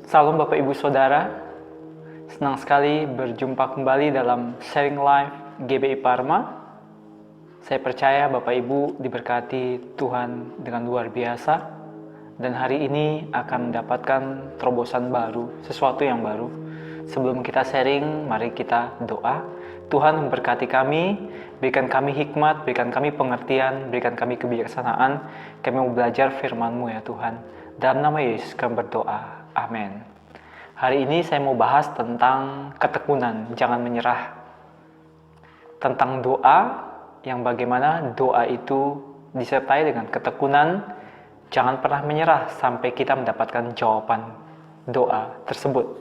Salam Bapak Ibu Saudara, senang sekali berjumpa kembali dalam Sharing Life GBI Parma. Saya percaya Bapak Ibu diberkati Tuhan dengan luar biasa, dan hari ini akan mendapatkan terobosan baru, sesuatu yang baru. Sebelum kita sharing, mari kita doa. Tuhan memberkati kami, berikan kami hikmat, berikan kami pengertian, berikan kami kebijaksanaan. Kami mau belajar firman-Mu ya Tuhan. Dalam nama Yesus kami berdoa. Amin. Hari ini saya mau bahas tentang ketekunan, jangan menyerah. Tentang doa, yang bagaimana doa itu disertai dengan ketekunan, jangan pernah menyerah sampai kita mendapatkan jawaban doa tersebut.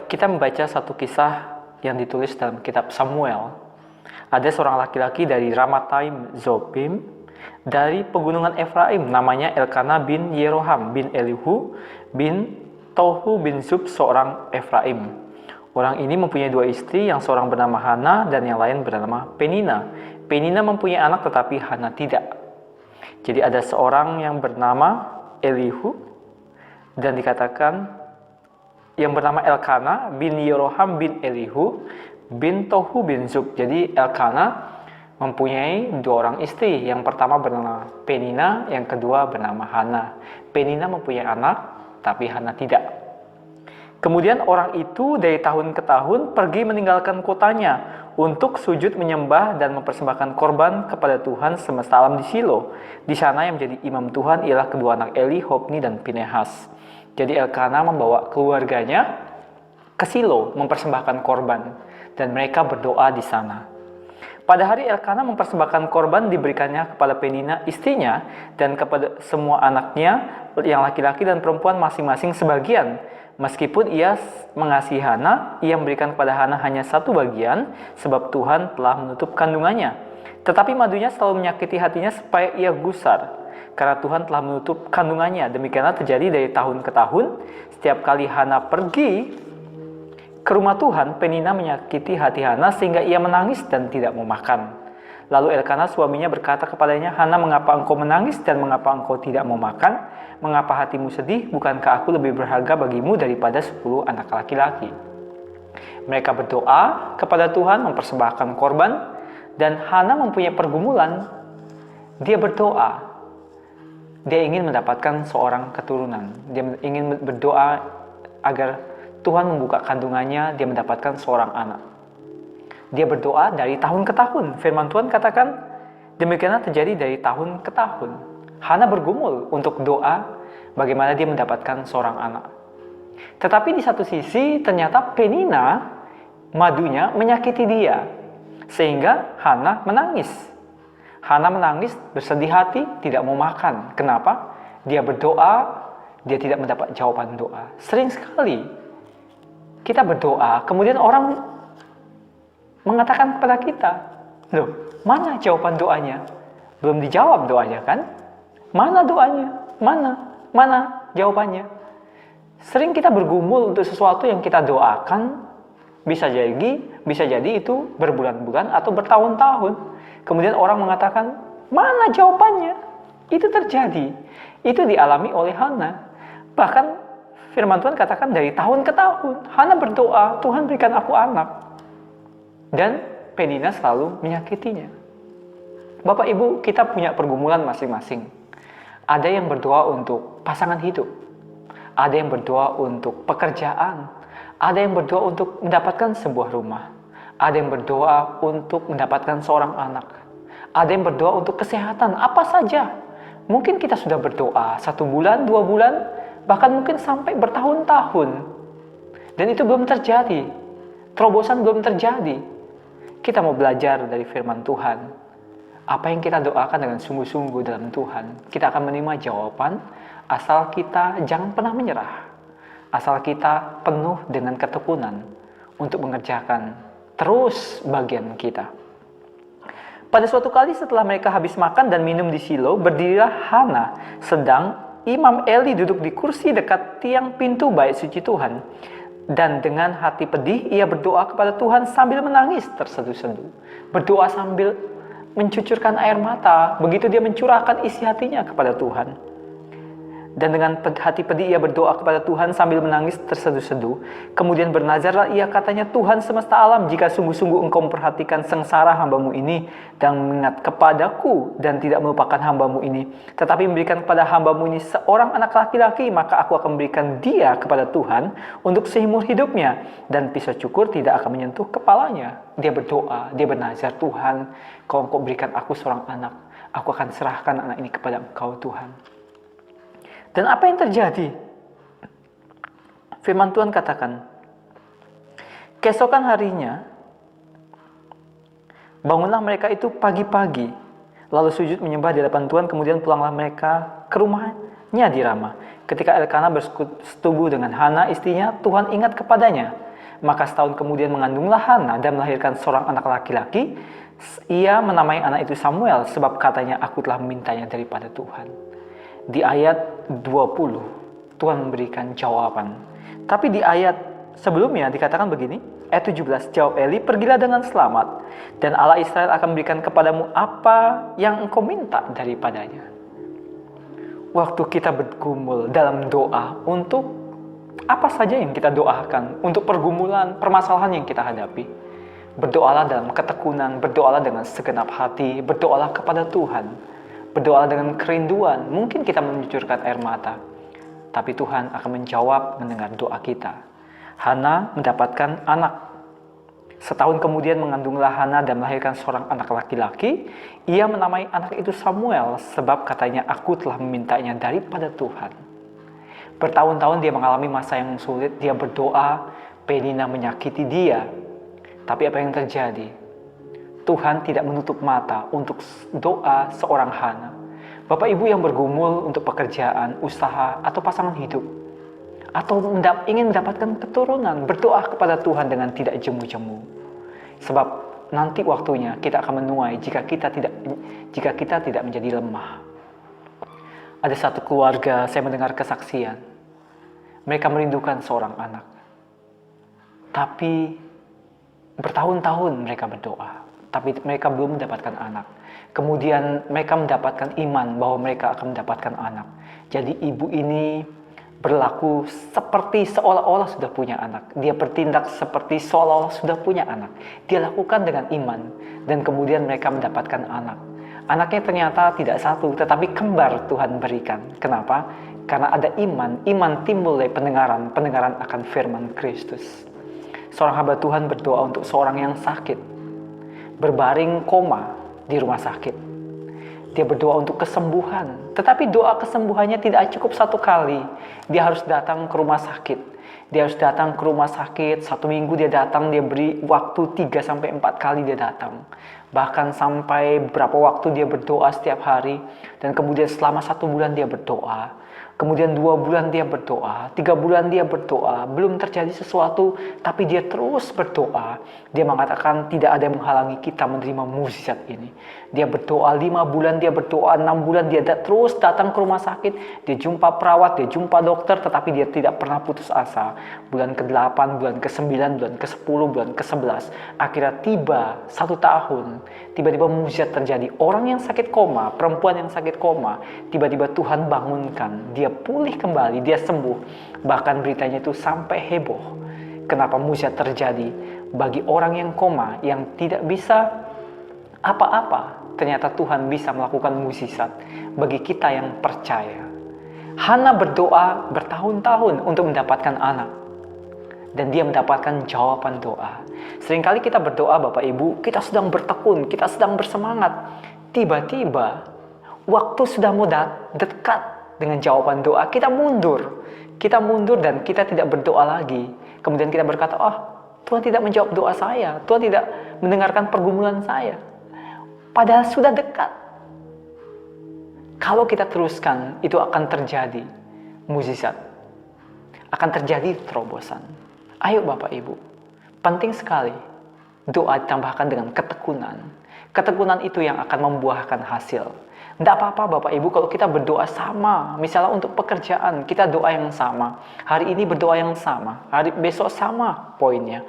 Kita membaca satu kisah yang ditulis dalam kitab Samuel. Ada seorang laki-laki dari Ramataim Zobim, dari pegunungan Efraim, namanya Elkana bin Yeroham bin Elihu bin Tohu bin Zub, seorang Efraim. Orang ini mempunyai dua istri, yang seorang bernama Hana dan yang lain bernama Penina. Penina mempunyai anak tetapi Hana tidak. Jadi ada seorang yang bernama Elihu dan dikatakan yang bernama Elkana bin Yeroham bin Elihu bin Tohu bin Zub. Jadi Elkana mempunyai dua orang istri. Yang pertama bernama Penina, yang kedua bernama Hana. Penina mempunyai anak, tapi Hana tidak. Kemudian orang itu dari tahun ke tahun pergi meninggalkan kotanya untuk sujud menyembah dan mempersembahkan korban kepada Tuhan semesta alam di Shilo. Di sana yang menjadi imam Tuhan ialah kedua anak Eli, Hofni dan Pinehas. Jadi Elkana membawa keluarganya ke Shilo mempersembahkan korban, dan mereka berdoa di sana. Pada hari Elkana mempersembahkan korban, diberikannya kepada Penina istrinya dan kepada semua anaknya yang laki-laki dan perempuan masing-masing sebagian. Meskipun ia mengasihi Hana, ia memberikan kepada Hana hanya satu bagian, sebab Tuhan telah menutup kandungannya. Tetapi madunya selalu menyakiti hatinya supaya ia gusar, karena Tuhan telah menutup kandungannya. Demikianlah terjadi dari tahun ke tahun. Setiap kali Hana pergi ke rumah Tuhan, Penina menyakiti hati Hana sehingga ia menangis dan tidak mau makan. Lalu Elkana suaminya berkata kepadanya, "Hana, mengapa engkau menangis dan mengapa engkau tidak mau makan? Mengapa hatimu sedih? Bukankah aku lebih berharga bagimu daripada 10 anak laki-laki?" Mereka berdoa kepada Tuhan, mempersembahkan korban, dan Hana mempunyai pergumulan. Dia berdoa, dia ingin mendapatkan seorang keturunan. Dia ingin berdoa agar Tuhan membuka kandungannya, dia mendapatkan seorang anak. Dia berdoa dari tahun ke tahun. Firman Tuhan katakan, demikianlah terjadi dari tahun ke tahun. Hana bergumul untuk doa bagaimana dia mendapatkan seorang anak. Tetapi di satu sisi ternyata Penina, madunya menyakiti dia, sehingga Hana menangis. Hana menangis, bersedih hati, tidak mau makan. Kenapa? Dia berdoa, dia tidak mendapat jawaban doa. Sering sekali kita berdoa, kemudian orang mengatakan kepada kita, "Loh, mana jawaban doanya? Belum dijawab doanya kan? Mana doanya? Mana jawabannya?" Sering kita bergumul untuk sesuatu yang kita doakan, bisa jadi itu berbulan-bulan atau bertahun-tahun. Kemudian orang mengatakan, "Mana jawabannya?" Itu terjadi. Itu dialami oleh Hana. Bahkan firman Tuhan katakan dari tahun ke tahun, Hana berdoa, "Tuhan berikan aku anak." Dan Penina selalu menyakitinya. Bapak Ibu, kita punya pergumulan masing-masing. Ada yang berdoa untuk pasangan hidup. Ada yang berdoa untuk pekerjaan. Ada yang berdoa untuk mendapatkan sebuah rumah. Ada yang berdoa untuk mendapatkan seorang anak. Ada yang berdoa untuk kesehatan, apa saja. Mungkin kita sudah berdoa 1 bulan, 2 bulan, bahkan mungkin sampai bertahun-tahun. Dan itu belum terjadi. Terobosan belum terjadi. Kita mau belajar dari firman Tuhan. Apa yang kita doakan dengan sungguh-sungguh dalam Tuhan, kita akan menerima jawaban, asal kita jangan pernah menyerah. Asal kita penuh dengan ketekunan untuk mengerjakan terus bagian kita. Pada suatu kali setelah mereka habis makan dan minum di Shilo, berdirilah Hana, sedang Imam Eli duduk di kursi dekat tiang pintu bait suci Tuhan. Dan dengan hati pedih, ia berdoa kepada Tuhan sambil menangis terseduh-seduh. Berdoa sambil mencucurkan air mata. Begitu dia mencurahkan isi hatinya kepada Tuhan. Dan dengan hati pedih ia berdoa kepada Tuhan sambil menangis terseduh-seduh. Kemudian bernazarlah ia, katanya, Tuhan semesta alam, jika sungguh-sungguh engkau memperhatikan sengsara hambamu ini dan mengingat kepadaku dan tidak melupakan hambamu ini, tetapi memberikan kepada hambamu ini seorang anak laki-laki, maka aku akan memberikan dia kepada Tuhan untuk seumur hidupnya, dan pisau cukur tidak akan menyentuh kepalanya. Dia berdoa, dia bernazar, Tuhan, kalau engkau berikan aku seorang anak, aku akan serahkan anak ini kepada engkau, Tuhan. Dan apa yang terjadi? Firman Tuhan katakan, keesokan harinya, bangunlah mereka itu pagi-pagi, lalu sujud menyembah di hadapan Tuhan, kemudian pulanglah mereka ke rumahnya di Rama. Ketika Elkana bersetubuh dengan Hana istrinya, Tuhan ingat kepadanya. Maka setahun kemudian mengandunglah Hana dan melahirkan seorang anak laki-laki. Ia menamai anak itu Samuel, sebab katanya, aku telah memintanya daripada Tuhan. Di ayat 20, Tuhan memberikan jawaban. Tapi di ayat sebelumnya dikatakan begini, ayat 17, jawab Eli, pergilah dengan selamat, dan Allah Israel akan memberikan kepadamu apa yang engkau minta daripadanya. Waktu kita bergumul dalam doa untuk apa saja yang kita doakan, untuk pergumulan, permasalahan yang kita hadapi, berdoalah dalam ketekunan, berdoalah dengan segenap hati, berdoalah kepada Tuhan. Berdoa dengan kerinduan, mungkin kita mencucurkan air mata, tapi Tuhan akan menjawab, mendengar doa kita. Hana mendapatkan anak. Setahun kemudian mengandunglah Hana dan melahirkan seorang anak laki-laki. Ia menamai anak itu Samuel, sebab katanya, aku telah memintanya daripada Tuhan. Bertahun-tahun dia mengalami masa yang sulit, dia berdoa, Penina menyakiti dia. Tapi apa yang terjadi? Tuhan tidak menutup mata untuk doa seorang Hana. Bapak Ibu yang bergumul untuk pekerjaan, usaha, atau pasangan hidup, atau ingin mendapatkan keturunan, berdoa kepada Tuhan dengan tidak jemu-jemu. Sebab nanti waktunya kita akan menuai jika kita tidak menjadi lemah. Ada satu keluarga, saya mendengar kesaksian. Mereka merindukan seorang anak. Tapi bertahun-tahun mereka berdoa. Tapi mereka belum mendapatkan anak. Kemudian mereka mendapatkan iman bahwa mereka akan mendapatkan anak. Jadi ibu ini berlaku seperti seolah-olah sudah punya anak. Dia bertindak seperti seolah-olah sudah punya anak. Dia lakukan dengan iman. Dan kemudian mereka mendapatkan anak. Anaknya ternyata tidak satu, tetapi kembar Tuhan berikan. Kenapa? Karena ada iman. Iman timbul dari pendengaran akan firman Kristus. Seorang hamba Tuhan berdoa untuk seorang yang sakit, berbaring koma di rumah sakit. Dia berdoa untuk kesembuhan, tetapi doa kesembuhannya tidak cukup satu kali. Dia harus datang ke rumah sakit. Dia harus datang ke rumah sakit, 1 minggu dia datang, dia beri waktu 3-4 kali dia datang. Bahkan sampai berapa waktu dia berdoa setiap hari, dan kemudian selama 1 bulan dia berdoa. Kemudian 2 bulan dia berdoa, 3 bulan dia berdoa, belum terjadi sesuatu, tapi dia terus berdoa. Dia mengatakan tidak ada yang menghalangi kita menerima mukjizat ini. Dia berdoa 5 bulan, dia berdoa 6 bulan, dia terus datang ke rumah sakit, dia jumpa perawat, dia jumpa dokter, tetapi dia tidak pernah putus asa. Bulan ke-8, bulan ke-9, bulan ke-10, bulan ke-11, akhirnya tiba 1 tahun, tiba-tiba mukjizat terjadi. Orang yang sakit koma, perempuan yang sakit koma, tiba-tiba Tuhan bangunkan, dia pulih kembali, dia sembuh. Bahkan beritanya itu sampai heboh. Kenapa mukjizat terjadi bagi orang yang koma, yang tidak bisa apa-apa, ternyata Tuhan bisa melakukan mukjizat bagi kita yang percaya. Hana berdoa bertahun-tahun untuk mendapatkan anak, dan dia mendapatkan jawaban doa. Seringkali kita berdoa, Bapak Ibu, kita sedang bertekun, kita sedang bersemangat. Tiba-tiba waktu sudah mau dekat dengan jawaban doa, kita mundur. Kita mundur dan kita tidak berdoa lagi. Kemudian kita berkata, Tuhan tidak menjawab doa saya. Tuhan tidak mendengarkan pergumulan saya. Padahal sudah dekat. Kalau kita teruskan, itu akan terjadi mukjizat. Akan terjadi terobosan. Ayo Bapak Ibu, penting sekali doa ditambahkan dengan ketekunan. Ketekunan itu yang akan membuahkan hasil. Tidak apa-apa Bapak Ibu kalau kita berdoa sama. Misalnya untuk pekerjaan, kita doa yang sama. Hari ini berdoa yang sama. Hari besok sama poinnya.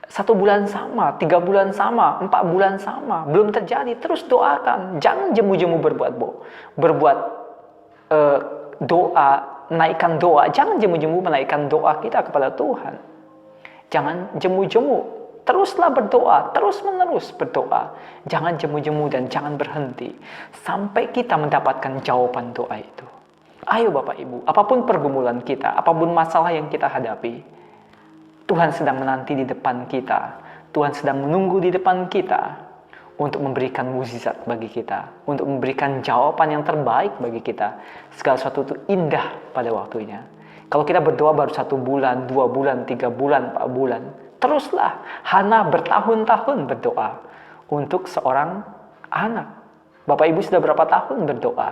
1 bulan sama, 3 bulan sama, 4 bulan sama. Belum terjadi, terus doakan. Jangan jemu-jemu berbuat berdoa, naikkan doa. Jangan jemu-jemu menaikkan doa kita kepada Tuhan. Jangan jemu-jemu, teruslah berdoa, terus-menerus berdoa. Jangan jemu-jemu dan jangan berhenti sampai kita mendapatkan jawaban doa itu. Ayo Bapak Ibu, apapun pergumulan kita, apapun masalah yang kita hadapi, Tuhan sedang menanti di depan kita. Tuhan sedang menunggu di depan kita untuk memberikan mukjizat bagi kita, untuk memberikan jawaban yang terbaik bagi kita. Segala sesuatu itu indah pada waktunya. Kalau kita berdoa baru 1 bulan, 2 bulan, 3 bulan, 4 bulan, teruslah. Hana bertahun-tahun berdoa untuk seorang anak. Bapak Ibu sudah berapa tahun berdoa?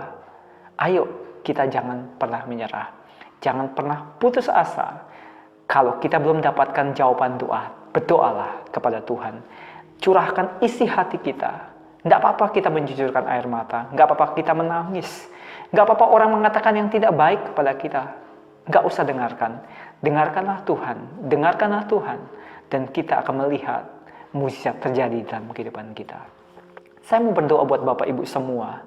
Ayo, kita jangan pernah menyerah. Jangan pernah putus asa. Kalau kita belum dapatkan jawaban doa, berdoalah kepada Tuhan. Curahkan isi hati kita. Nggak apa-apa kita menjujurkan air mata. Nggak apa-apa kita menangis. Nggak apa-apa orang mengatakan yang tidak baik kepada kita. Nggak usah dengarkan. Dengarkanlah Tuhan. Dengarkanlah Tuhan. Dan kita akan melihat mukjizat terjadi dalam kehidupan kita. Saya mau berdoa buat Bapak Ibu semua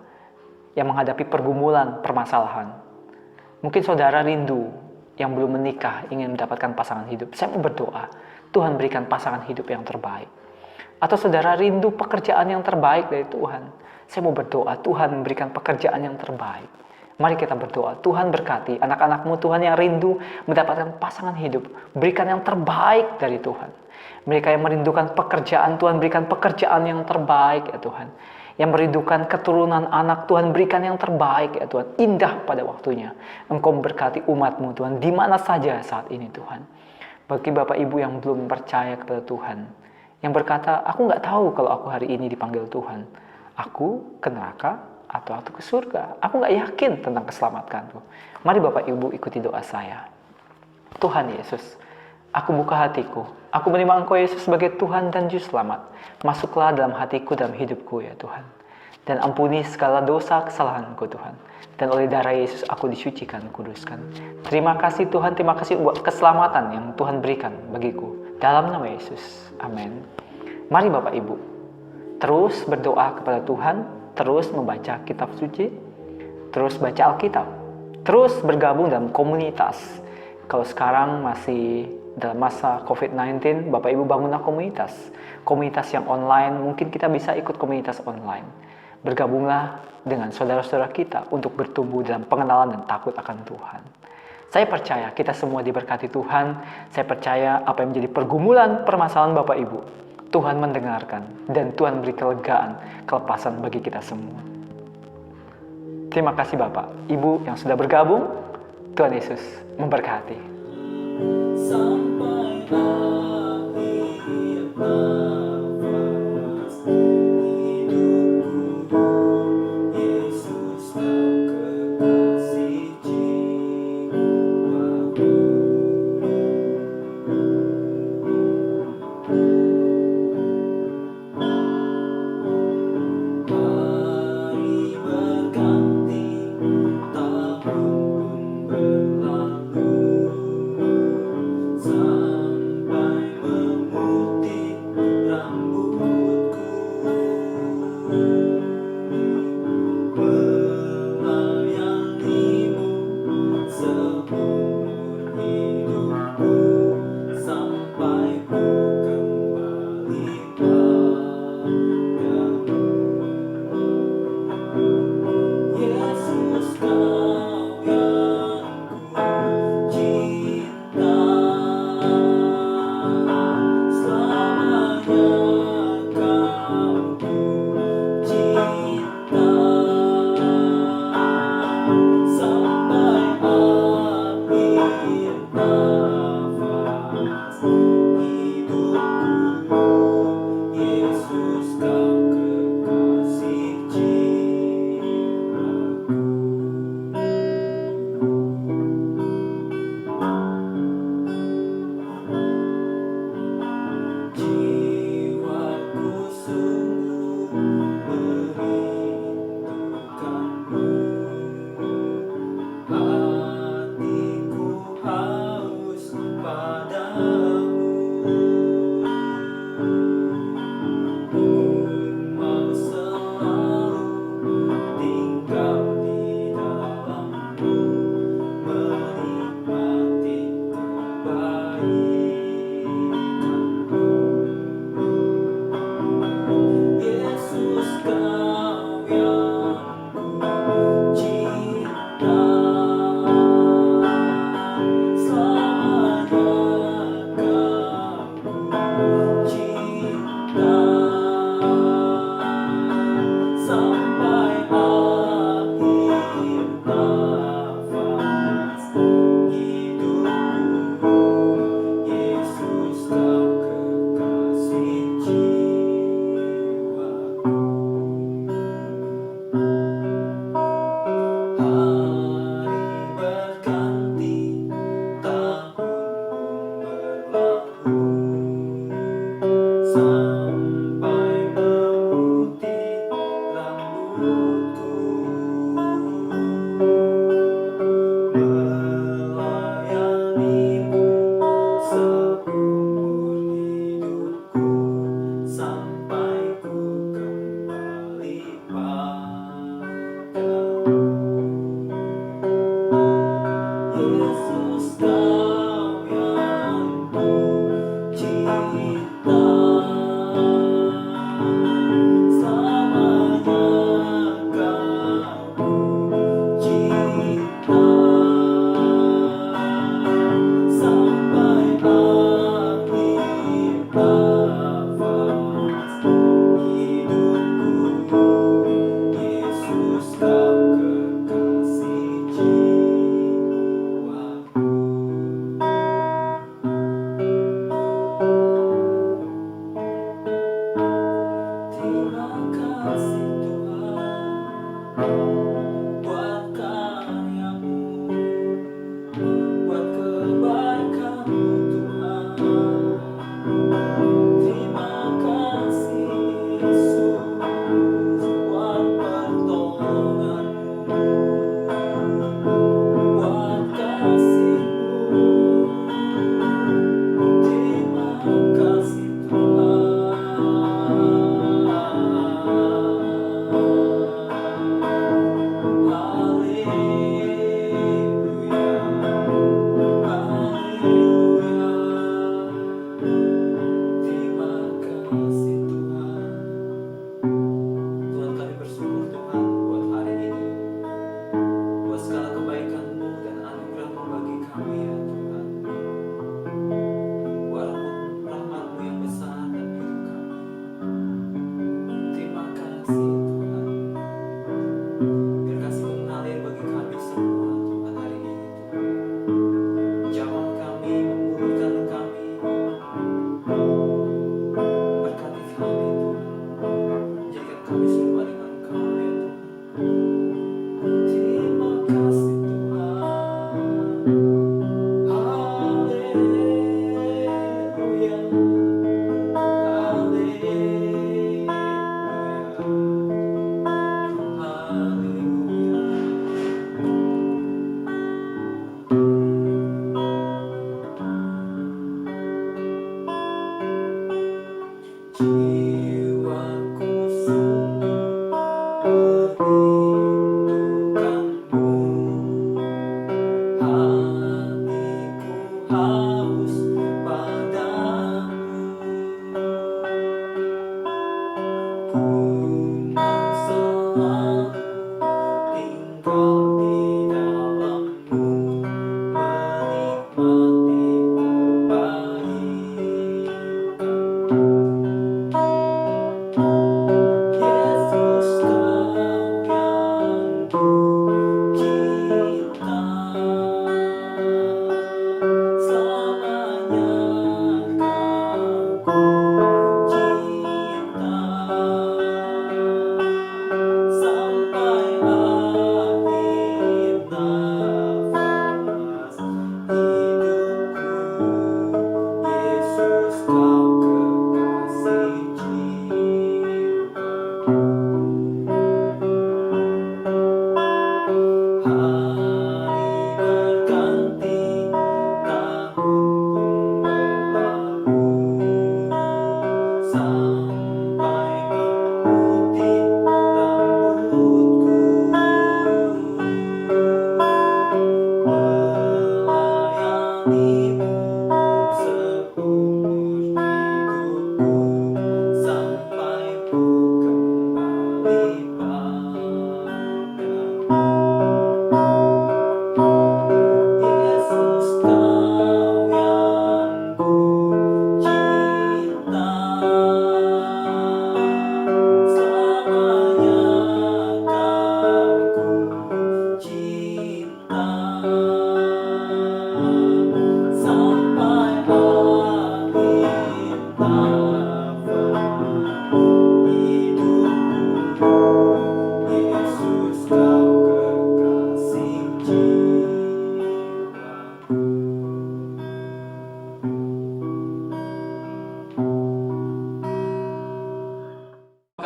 yang menghadapi pergumulan, permasalahan. Mungkin saudara rindu yang belum menikah, ingin mendapatkan pasangan hidup. Saya mau berdoa, Tuhan berikan pasangan hidup yang terbaik. Atau saudara rindu pekerjaan yang terbaik dari Tuhan. Saya mau berdoa, Tuhan memberikan pekerjaan yang terbaik. Mari kita berdoa, Tuhan berkati anak-anakmu Tuhan yang rindu mendapatkan pasangan hidup. Berikan yang terbaik dari Tuhan. Mereka yang merindukan pekerjaan, Tuhan berikan pekerjaan yang terbaik ya Tuhan. Yang merindukan keturunan anak, Tuhan berikan yang terbaik ya Tuhan. Indah pada waktunya. Engkau memberkati umatmu Tuhan, di mana saja saat ini Tuhan. Bagi Bapak Ibu yang belum percaya kepada Tuhan, yang berkata, aku nggak tahu kalau aku hari ini dipanggil Tuhan. Aku ke neraka atau aku ke surga. Aku nggak yakin tentang keselamatanku. Mari Bapak Ibu ikuti doa saya. Tuhan Yesus, aku buka hatiku. Aku menerima Engkau Yesus sebagai Tuhan dan Juru Selamat. Masuklah dalam hatiku, dalam hidupku ya Tuhan. Dan ampuni segala dosa kesalahanku Tuhan. Dan oleh darah Yesus aku disucikan, kuduskan. Terima kasih Tuhan, terima kasih buat keselamatan yang Tuhan berikan bagiku. Dalam nama Yesus, amin. Mari Bapak Ibu, terus berdoa kepada Tuhan, terus membaca kitab suci, terus baca Alkitab, terus bergabung dalam komunitas. Kalau sekarang masih dalam masa COVID-19, Bapak Ibu bangunlah komunitas. Komunitas yang online, mungkin kita bisa ikut komunitas online. Bergabunglah dengan saudara-saudara kita untuk bertumbuh dalam pengenalan dan takut akan Tuhan. Saya percaya kita semua diberkati Tuhan. Saya percaya apa yang menjadi pergumulan, permasalahan Bapak Ibu, Tuhan mendengarkan dan Tuhan beri kelegaan, kelepasan bagi kita semua. Terima kasih Bapak, Ibu yang sudah bergabung. Tuhan Yesus memberkati. Sampai akhir nafas hidupku, Yesus kau kekasih jiwaku. Hari berganti, tahun pun berlalu, sampai memutih rambutku. Melayanimu seumur hidupku, sampai ku kembali padamu. Yesus kau yang ku cinta, selamanya kau ku cinta, sampai akhir nafas hidupku.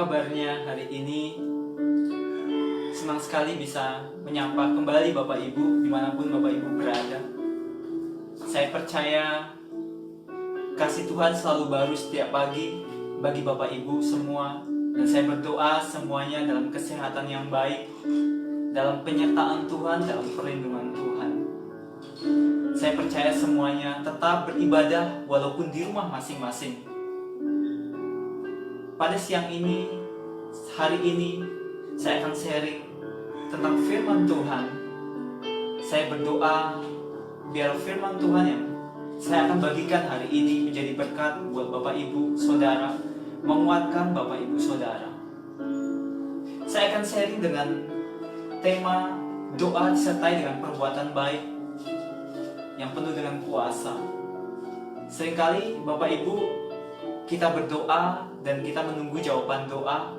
kabarnya hari ini? Senang sekali bisa menyapa kembali Bapak Ibu dimanapun Bapak Ibu berada. Saya percaya kasih Tuhan selalu baru setiap pagi bagi Bapak Ibu semua. Dan saya berdoa semuanya dalam kesehatan yang baik, dalam penyertaan Tuhan, dalam perlindungan Tuhan. Saya percaya semuanya tetap beribadah walaupun di rumah masing-masing. Pada siang ini, hari ini, saya akan sharing tentang firman Tuhan. Saya berdoa biar firman Tuhan yang saya akan bagikan hari ini menjadi berkat buat Bapak Ibu Saudara, menguatkan Bapak Ibu Saudara. Saya akan sharing dengan tema doa disertai dengan perbuatan baik yang penuh dengan kuasa. Seringkali Bapak Ibu kita berdoa dan kita menunggu jawaban doa,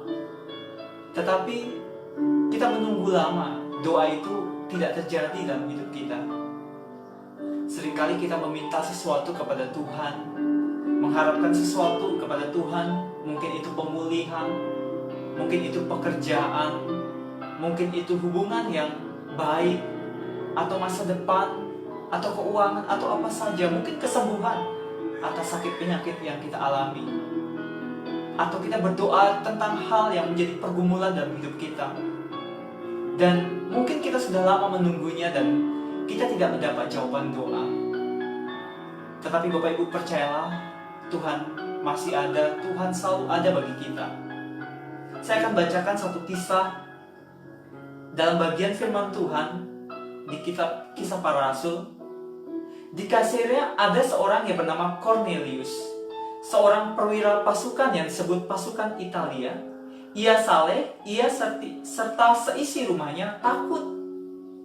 tetapi kita menunggu lama, doa itu tidak terjadi dalam hidup kita. Seringkali kita meminta sesuatu kepada Tuhan, mengharapkan sesuatu kepada Tuhan. Mungkin itu pemulihan, mungkin itu pekerjaan, mungkin itu hubungan yang baik, atau masa depan, atau keuangan, atau apa saja. Mungkin kesembuhan atas sakit penyakit yang kita alami. Atau kita berdoa tentang hal yang menjadi pergumulan dalam hidup kita. Dan mungkin kita sudah lama menunggunya dan kita tidak mendapat jawaban doa. Tetapi Bapak Ibu percayalah, Tuhan masih ada, Tuhan selalu ada bagi kita. Saya akan bacakan satu kisah dalam bagian firman Tuhan di kitab Kisah Para Rasul. Di Kaisarea ada seorang yang bernama Cornelius, seorang perwira pasukan yang disebut pasukan Italia. Ia saleh, ia serta seisi rumahnya takut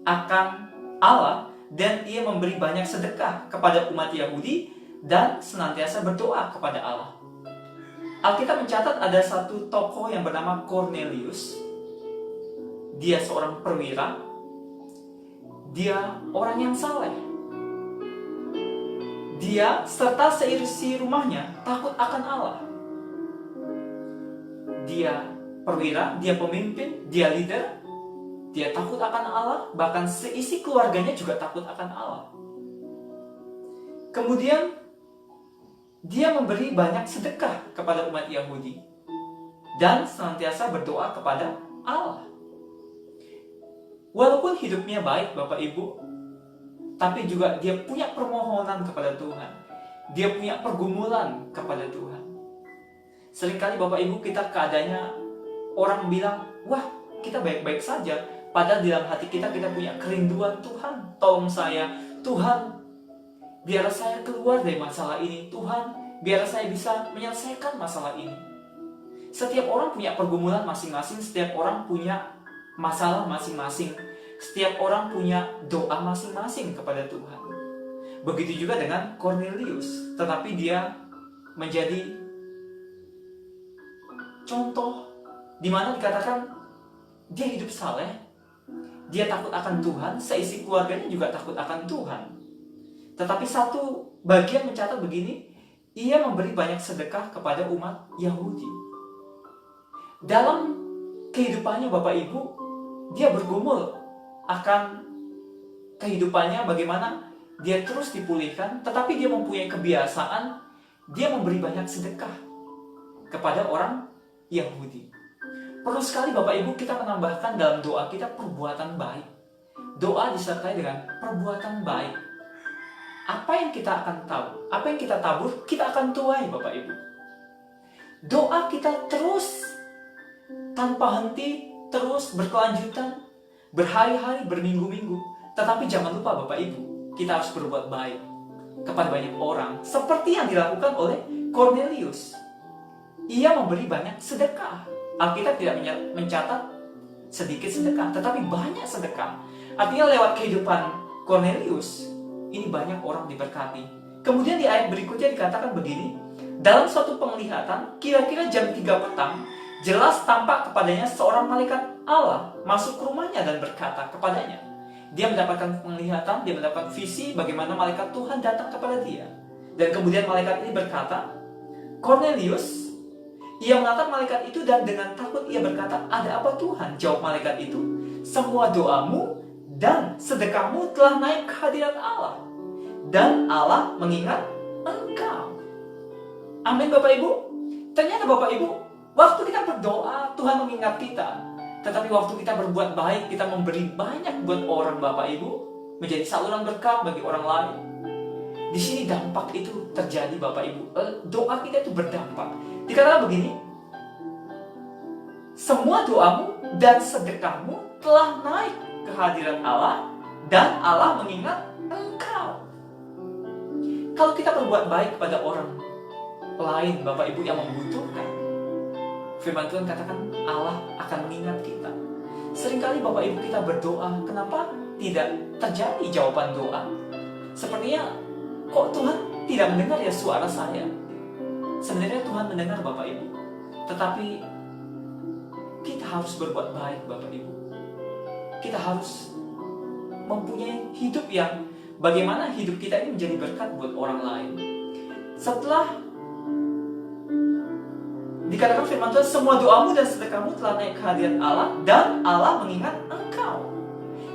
akan Allah, dan ia memberi banyak sedekah kepada umat Yahudi dan senantiasa berdoa kepada Allah. Alkitab mencatat ada satu tokoh yang bernama Cornelius. Dia seorang perwira. Dia orang yang saleh. Dia serta seisi rumahnya takut akan Allah. Dia perwira, dia pemimpin, dia leader. Dia takut akan Allah, bahkan seisi keluarganya juga takut akan Allah. Kemudian dia memberi banyak sedekah kepada umat Yahudi dan senantiasa berdoa kepada Allah. Walaupun hidupnya baik Bapak Ibu, tapi juga dia punya permohonan kepada Tuhan. Dia punya pergumulan kepada Tuhan. Seringkali Bapak Ibu kita keadaannya orang bilang, wah kita baik-baik saja. Padahal di dalam hati kita punya kerinduan, Tuhan tolong saya, Tuhan biar saya keluar dari masalah ini, Tuhan biar saya bisa menyelesaikan masalah ini. Setiap orang punya pergumulan masing-masing, setiap orang punya masalah masing-masing, setiap orang punya doa masing-masing kepada Tuhan. Begitu juga dengan Cornelius, tetapi dia menjadi contoh di mana dikatakan dia hidup saleh, dia takut akan Tuhan, seisi keluarganya juga takut akan Tuhan. Tetapi satu bagian mencatat begini, ia memberi banyak sedekah kepada umat Yahudi. Dalam kehidupannya Bapak Ibu, dia bergumul akan kehidupannya, bagaimana dia terus dipulihkan, tetapi dia mempunyai kebiasaan, dia memberi banyak sedekah kepada orang Yahudi. Perlu sekali Bapak Ibu kita menambahkan dalam doa kita perbuatan baik. Doa disertai dengan perbuatan baik. Apa yang kita akan tahu, apa yang kita tabur, kita akan tuai Bapak Ibu. Doa kita terus tanpa henti, terus berkelanjutan, berhari-hari, berminggu-minggu. Tetapi jangan lupa Bapak Ibu, kita harus berbuat baik kepada banyak orang, seperti yang dilakukan oleh Cornelius. Ia memberi banyak sedekah. Alkitab tidak mencatat sedikit sedekah, tetapi banyak sedekah. Artinya lewat kehidupan Cornelius, ini banyak orang diberkati. Kemudian di ayat berikutnya dikatakan begini, dalam suatu penglihatan, kira-kira jam 3 petang, jelas tampak kepadanya seorang malaikat Allah masuk ke rumahnya dan berkata kepadanya. Dia mendapatkan penglihatan, dia mendapat visi bagaimana malaikat Tuhan datang kepada dia. Dan kemudian malaikat ini berkata, Cornelius. Ia menatap malaikat itu dan dengan takut ia berkata, "Ada apa Tuhan?" Jawab malaikat itu, "Semua doamu dan sedekahmu telah naik ke hadirat Allah, dan Allah mengingat engkau." Amin Bapak Ibu. Ternyata Bapak Ibu, waktu kita berdoa, Tuhan mengingat kita. Tetapi waktu kita berbuat baik, kita memberi banyak buat orang Bapak Ibu, menjadi saluran berkat bagi orang lain. Di sini dampak itu terjadi Bapak Ibu. Doa kita itu berdampak. Dikatakan begini, "Semua doamu dan sedekahmu telah naik ke hadirat Allah, dan Allah mengingat engkau." Kalau kita berbuat baik kepada orang lain Bapak Ibu yang membutuhkan, firman Tuhan katakan Allah akan mengingat kita. Seringkali Bapak Ibu kita berdoa, kenapa tidak terjadi jawaban doa? Sepertinya, kok Tuhan tidak mendengar ya suara saya? Sebenarnya Tuhan mendengar Bapak Ibu, tetapi kita harus berbuat baik Bapak Ibu. Kita harus mempunyai hidup yang bagaimana hidup kita ini menjadi berkat buat orang lain. Setelah dikatakan firman Tuhan, "Semua doamu dan sedekahmu telah naik ke hadirat Allah, dan Allah mengingat engkau."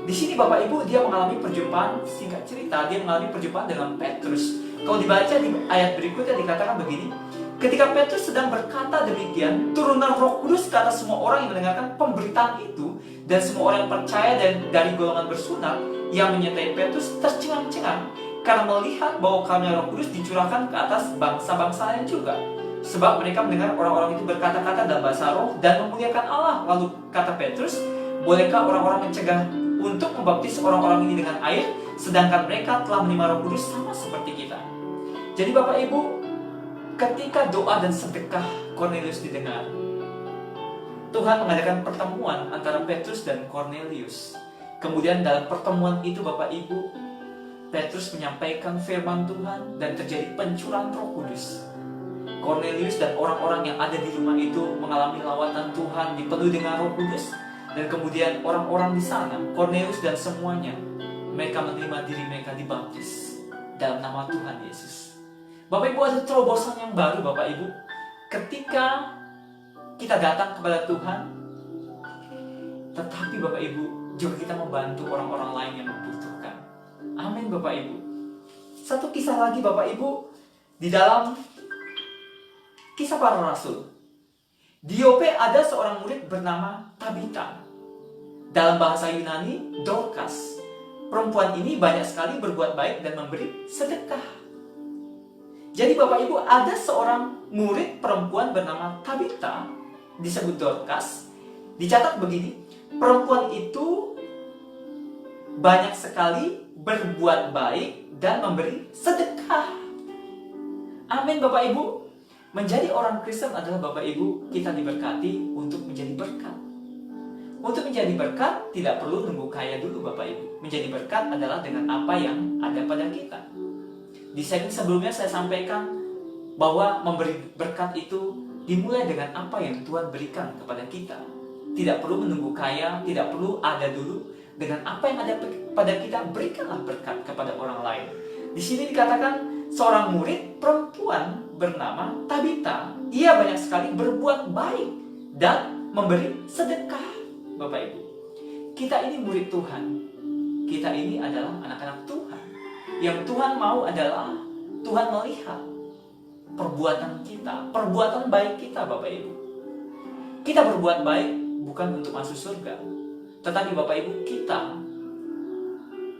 Di sini Bapak Ibu, dia mengalami perjumpaan, singkat cerita, dia mengalami perjumpaan dengan Petrus. Kalau dibaca di ayat berikutnya dikatakan begini, ketika Petrus sedang berkata demikian, turunlah Roh Kudus ke atas semua orang yang mendengarkan pemberitaan itu, dan semua orang yang percaya dan dari golongan bersunat yang menyertai Petrus tercengang-cengang karena melihat bahwa karunia Roh Kudus dicurahkan ke atas bangsa-bangsa lain juga. Sebab mereka mendengar orang-orang itu berkata-kata dalam bahasa roh dan memuliakan Allah. Lalu kata Petrus, "Bolehkah orang-orang mencegah untuk membaptis orang-orang ini dengan air, sedangkan mereka telah menerima Roh Kudus sama seperti kita?" Jadi Bapak Ibu, ketika doa dan sedekah Cornelius didengar, Tuhan mengadakan pertemuan antara Petrus dan Cornelius. Kemudian dalam pertemuan itu Bapak Ibu, Petrus menyampaikan firman Tuhan dan terjadi pencurahan Roh Kudus. Cornelius dan orang-orang yang ada di rumah itu mengalami lawatan Tuhan, dipenuhi dengan Roh Kudus. Dan kemudian orang-orang di sana, Cornelius dan semuanya, mereka menerima diri mereka dibaptis dalam nama Tuhan Yesus. Bapak Ibu, ada terobosan yang baru Bapak Ibu. Ketika kita datang kepada Tuhan, tetapi Bapak Ibu juga kita membantu orang-orang lain yang membutuhkan. Amin Bapak Ibu. Satu kisah lagi Bapak Ibu, di dalam Kisah Para Rasul. Di Yope ada seorang murid bernama Tabita. Dalam bahasa Yunani, Dorcas. Perempuan ini banyak sekali berbuat baik dan memberi sedekah. Jadi Bapak Ibu, ada seorang murid perempuan bernama Tabita, disebut Dorcas. Dicatat begini, perempuan itu banyak sekali berbuat baik dan memberi sedekah. Amin Bapak Ibu. Menjadi orang Kristen adalah Bapak Ibu, kita diberkati untuk menjadi berkat. Untuk menjadi berkat tidak perlu nunggu kaya dulu Bapak Ibu. Menjadi berkat adalah dengan apa yang ada pada kita. Di sesi sebelumnya saya sampaikan bahwa memberi berkat itu dimulai dengan apa yang Tuhan berikan kepada kita. Tidak perlu menunggu kaya, tidak perlu ada dulu. Dengan apa yang ada pada kita, berikanlah berkat kepada orang lain. Di sini dikatakan seorang murid perempuan bernama Tabita. Ia banyak sekali berbuat baik dan memberi sedekah. Bapak Ibu, kita ini murid Tuhan. Kita ini adalah anak-anak Tuhan. Yang Tuhan mau adalah Tuhan melihat perbuatan kita, perbuatan baik kita Bapak Ibu. Kita berbuat baik bukan untuk masuk surga, tetapi Bapak Ibu, kita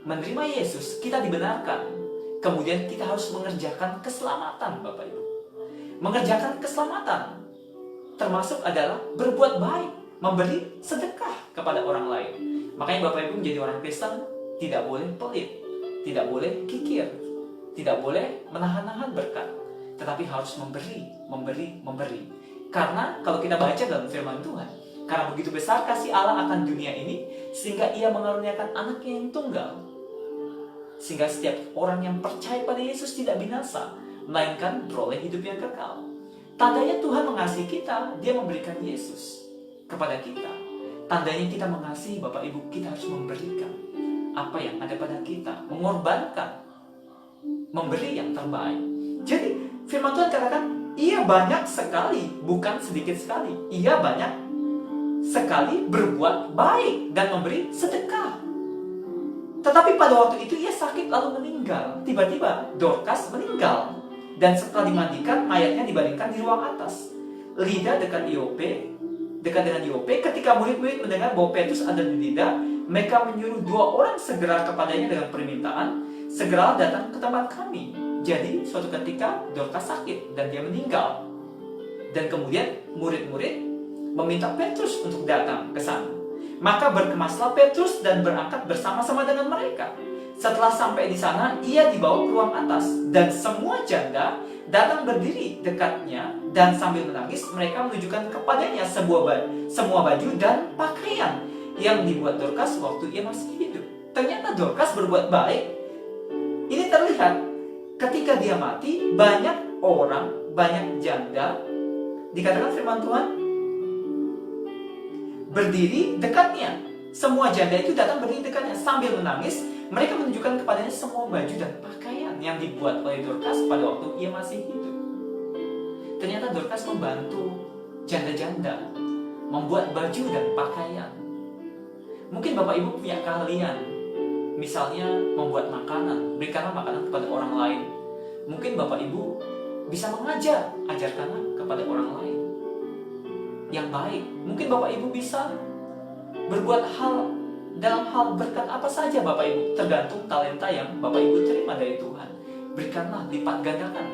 menerima Yesus, kita dibenarkan. Kemudian kita harus mengerjakan keselamatan Bapak Ibu. Mengerjakan keselamatan termasuk adalah berbuat baik, memberi sedekah kepada orang lain. Makanya Bapak Ibu menjadi orang Kristen tidak boleh pelit, tidak boleh kikir, tidak boleh menahan-nahan berkat, tetapi harus memberi. Karena kalau kita baca dalam firman Tuhan, karena begitu besar kasih Allah akan dunia ini, sehingga ia mengaruniakan anaknya yang tunggal, sehingga setiap orang yang percaya pada Yesus tidak binasa, melainkan beroleh hidup yang kekal. Tandanya Tuhan mengasihi kita, Dia memberikan Yesus kepada kita. Tandanya kita mengasihi Bapak Ibu, kita harus memberikan apa yang ada pada kita, mengorbankan, memberi yang terbaik. Jadi firman Tuhan katakan, ia banyak sekali, bukan sedikit sekali. Ia banyak sekali berbuat baik dan memberi sedekah. Tetapi pada waktu itu ia sakit lalu meninggal. Tiba-tiba Dorcas meninggal. Dan setelah dimandikan, mayatnya dibaringkan di ruang atas. Lida dekat dengan Iope, ketika murid-murid mendengar bahwa Petrus ada di Lida, mereka menyuruh 2 orang segera kepadanya dengan permintaan, segera datang ke tempat kami. Jadi suatu ketika Dorcas sakit dan dia meninggal. Dan kemudian murid-murid meminta Petrus untuk datang ke sana. Maka berkemaslah Petrus dan berangkat bersama-sama dengan mereka. Setelah sampai di sana, ia dibawa ke ruang atas dan semua janda datang berdiri dekatnya dan sambil menangis mereka menunjukkan kepadanya semua baju dan pakaian yang dibuat Dorcas waktu ia masih hidup. Ternyata Dorcas berbuat baik. Ini terlihat ketika dia mati, banyak orang, banyak janda, dikatakan firman Tuhan, berdiri dekatnya. Semua janda itu datang berdiri dekatnya sambil menangis. Mereka menunjukkan kepadanya semua baju dan pakaian yang dibuat oleh Dorcas pada waktu ia masih hidup. Ternyata Dorcas membantu janda-janda membuat baju dan pakaian. Mungkin Bapak Ibu punya keahlian, misalnya membuat makanan, berikanlah makanan kepada orang lain. Mungkin Bapak Ibu bisa mengajar, ajarkanlah kepada orang lain yang baik. Mungkin Bapak Ibu bisa berbuat dalam hal berkat apa saja Bapak Ibu, tergantung talenta yang Bapak Ibu terima dari Tuhan. Berikanlah, lipat gandakan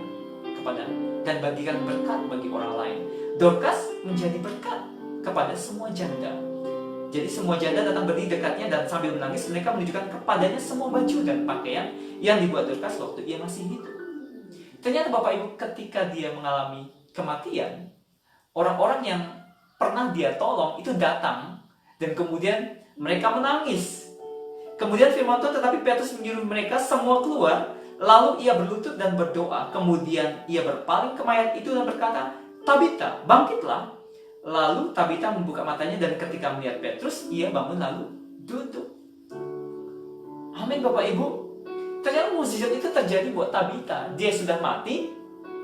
kepada dan bagikan berkat bagi orang lain. Dorcas menjadi berkat kepada semua janda. Jadi semua janda datang berdiri dekatnya dan sambil menangis mereka menunjukkan kepadanya semua baju dan pakaian yang dibuat Dorcas waktu ia masih hidup. Ternyata Bapak Ibu ketika dia mengalami kematian, orang-orang yang pernah dia tolong itu datang dan kemudian mereka menangis. Kemudian firman Tuhan, tetapi Petrus menyuruh mereka semua keluar. Lalu ia berlutut dan berdoa. Kemudian ia berpaling ke mayat itu dan berkata, Tabita, bangkitlah. Lalu Tabita membuka matanya dan ketika melihat Petrus, ia bangun lalu duduk. Amin Bapak Ibu. Ternyata mukjizat itu terjadi buat Tabita. Dia sudah mati,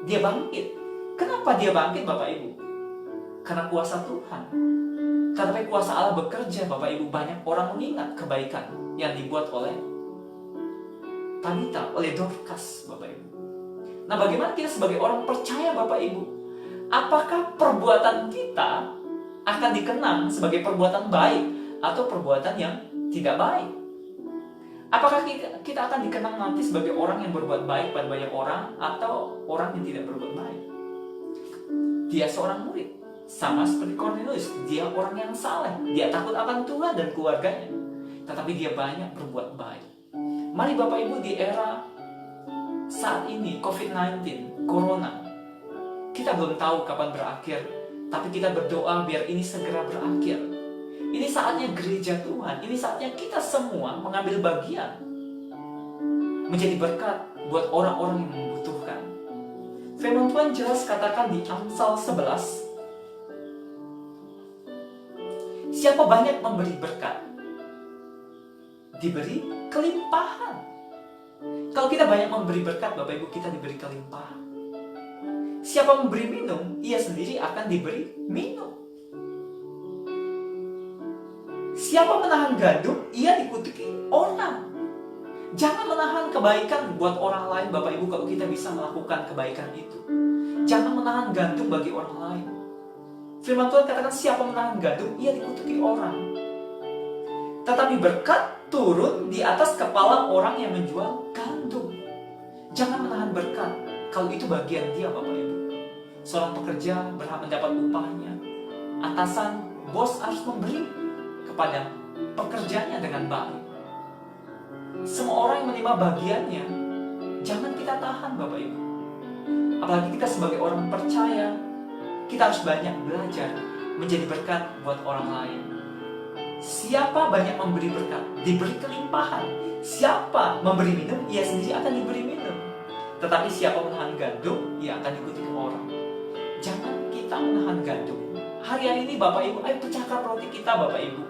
dia bangkit. Kenapa dia bangkit Bapak Ibu? Karena kuasa Tuhan. Tetapi kuasa Allah bekerja Bapak Ibu. Banyak orang mengingat kebaikan yang dibuat oleh Tabita, oleh Dorcas Bapak Ibu. Nah bagaimana kita sebagai orang percaya Bapak Ibu? Apakah perbuatan kita akan dikenang sebagai perbuatan baik atau perbuatan yang tidak baik? Apakah kita akan dikenang nanti sebagai orang yang berbuat baik pada banyak orang atau orang yang tidak berbuat baik? Dia seorang murid, sama seperti Cornelius. Dia orang yang saleh, dia takut akan Tuhan dan keluarganya, tetapi dia banyak berbuat baik. Mari Bapak Ibu di era saat ini COVID-19, Corona, kita belum tahu kapan berakhir, tapi kita berdoa biar ini segera berakhir. Ini saatnya gereja Tuhan, ini saatnya kita semua mengambil bagian, menjadi berkat buat orang-orang yang membutuhkan. Firman Tuhan jelas katakan di Amsal 11, siapa banyak memberi berkat, diberi kelimpahan. Kalau kita banyak memberi berkat, Bapak Ibu, kita diberi kelimpahan. Siapa memberi minum, ia sendiri akan diberi minum. Siapa menahan gandum, ia dikutuki orang. Jangan menahan kebaikan buat orang lain, Bapak Ibu, kalau kita bisa melakukan kebaikan itu. Jangan menahan gandum bagi orang lain. Firman Tuhan katakan siapa menahan gandum, ia dikutuki orang. Tetapi berkat turun di atas kepala orang yang menjual gandum. Jangan menahan berkat, kalau itu bagian dia Bapak Ibu. Seorang pekerja berhak mendapat upahnya. Atasan, bos harus memberi kepada pekerjanya dengan baik. Semua orang yang menerima bagiannya, jangan kita tahan Bapak Ibu. Apalagi kita sebagai orang percaya, kita harus banyak belajar menjadi berkat buat orang lain. Siapa banyak memberi berkat, diberi kelimpahan. Siapa memberi minum, ia sendiri akan diberi minum. Tetapi siapa menahan gandum, ia akan diikuti orang. Jangan kita menahan gandum. Hari-hari ini Bapak Ibu, ayo pecahkan roti kita Bapak Ibu.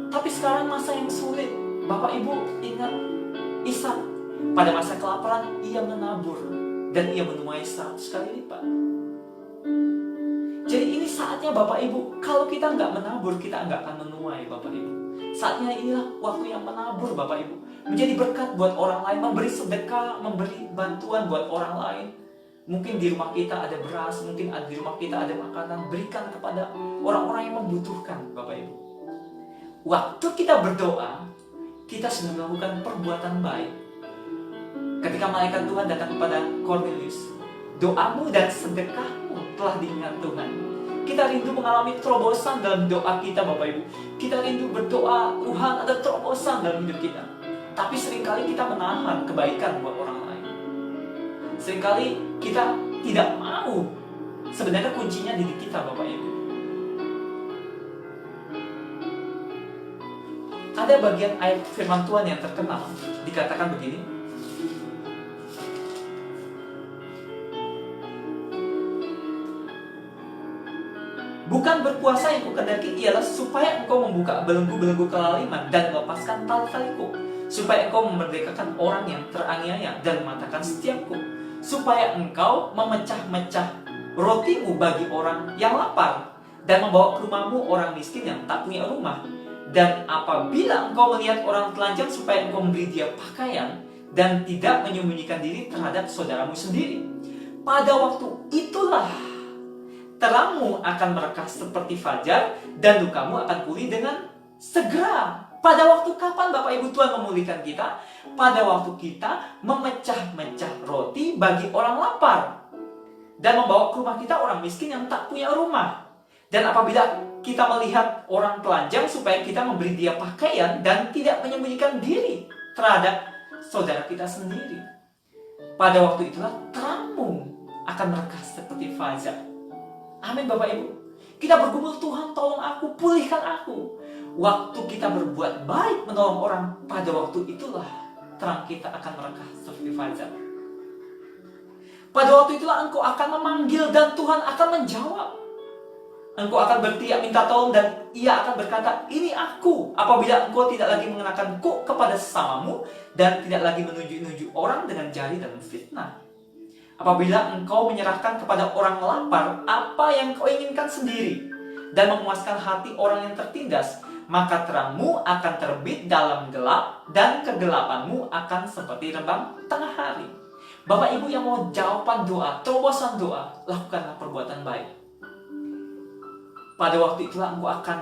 Tapi sekarang masa yang sulit. Bapak Ibu ingat Ishak, pada masa kelaparan ia menabur dan ia menuai 100 kali lipat. Jadi ini saatnya Bapak Ibu, kalau kita nggak menabur, kita nggak akan menuai Bapak Ibu. Saatnya inilah waktu yang menabur Bapak Ibu. Menjadi berkat buat orang lain, memberi sedekah, memberi bantuan buat orang lain. Mungkin di rumah kita ada beras, mungkin di rumah kita ada makanan, berikan kepada orang-orang yang membutuhkan Bapak Ibu. Waktu kita berdoa, kita sudah melakukan perbuatan baik. Ketika malaikat Tuhan datang kepada Cornelius, doamu dan sedekahmu telah diingat Tuhan. Kita rindu mengalami terobosan dalam doa kita Bapak Ibu. Kita rindu berdoa, Tuhan ada terobosan dalam hidup kita. Tapi seringkali kita menahan kebaikan buat orang lain. Seringkali kita tidak mau. Sebenarnya kuncinya di diri kita Bapak Ibu. Ada bagian ayat firman Tuhan yang terkenal, dikatakan begini. Bukan berpuasa yang kukendaki ialah supaya engkau membuka belenggu-belenggu kelaliman dan melepaskan tali-taliku, supaya engkau memerdekakan orang yang teraniaya dan mematakan setiapku, supaya engkau memecah-mecah rotimu bagi orang yang lapar dan membawa ke rumahmu orang miskin yang tak punya rumah. Dan apabila engkau melihat orang telanjang, supaya engkau memberi dia pakaian dan tidak menyembunyikan diri terhadap saudaramu sendiri. Pada waktu itulah terangmu akan merekas seperti fajar dan dukamu akan pulih dengan segera. Pada waktu kapan Bapak Ibu Tuhan memulihkan kita? Pada waktu kita memecah-mecah roti bagi orang lapar dan membawa ke rumah kita orang miskin yang tak punya rumah. Dan apabila kita melihat orang telanjang, supaya kita memberi dia pakaian dan tidak menyembunyikan diri terhadap saudara kita sendiri. Pada waktu itulah terangmu akan merekas seperti fajar. Amin Bapak Ibu. Kita bergumul, Tuhan tolong aku, pulihkan aku. Waktu kita berbuat baik menolong orang, pada waktu itulah terang kita akan merekas seperti fajar. Pada waktu itulah engkau akan memanggil dan Tuhan akan menjawab. Engkau akan berteriak minta tolong dan ia akan berkata, ini aku. Apabila engkau tidak lagi mengenakan kuk kepada sesamamu dan tidak lagi menunjuk-nunjuk orang dengan jari dan fitnah. Apabila engkau menyerahkan kepada orang lapar apa yang kau inginkan sendiri dan memuaskan hati orang yang tertindas, maka terangmu akan terbit dalam gelap dan kegelapanmu akan seperti rembang tengah hari. Bapak Ibu yang mau jawaban doa, terobosan doa, lakukanlah perbuatan baik. Pada waktu itulah engkau akan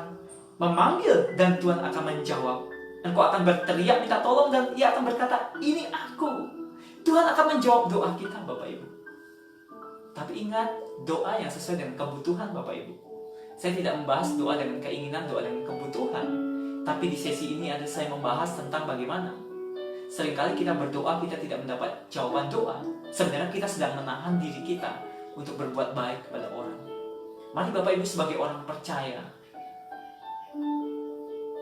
memanggil dan Tuhan akan menjawab. Engkau akan berteriak minta tolong dan ia akan berkata, ini aku. Tuhan akan menjawab doa kita Bapak Ibu. Tapi ingat, doa yang sesuai dengan kebutuhan Bapak Ibu. Saya tidak membahas doa dengan keinginan, doa dengan kebutuhan. Tapi di sesi ini ada saya membahas tentang bagaimana seringkali kita berdoa, kita tidak mendapat jawaban doa. Sebenarnya kita sedang menahan diri kita untuk berbuat baik kepada orang. Mari Bapak Ibu sebagai orang percaya,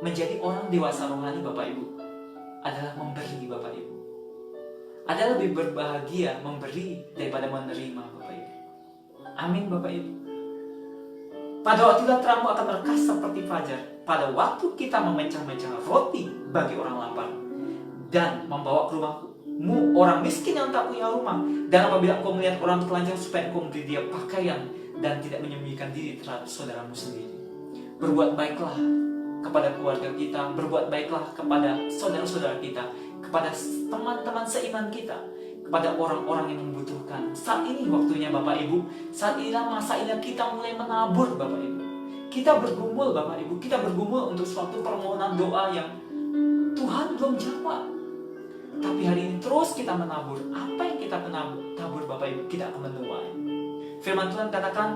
menjadi orang dewasa rohani Bapak Ibu adalah memberi Bapak Ibu. Adalah lebih berbahagia memberi daripada menerima Bapak Ibu. Amin Bapak Ibu. Pada waktu itu terangmu akan merekas seperti fajar. Pada waktu kita memecah-mecah roti bagi orang lapar dan membawa ke rumahmu orang miskin yang tak punya rumah. Dan apabila engkau melihat orang telanjang, supaya engkau memberi dia pakaian dan tidak menyembunyikan diri terhadap saudaramu sendiri. Berbuat baiklah kepada keluarga kita, berbuat baiklah kepada saudara-saudara kita, kepada teman-teman seiman kita, kepada orang-orang yang membutuhkan. Saat ini waktunya Bapak Ibu, saat inilah masa ini kita mulai menabur Bapak Ibu. Kita bergumul Bapak Ibu, kita bergumul untuk suatu permohonan doa yang Tuhan belum jawab. Tapi hari ini terus kita menabur. Apa yang kita tabur Bapak Ibu, kita akan menuai. Firman Tuhan katakan,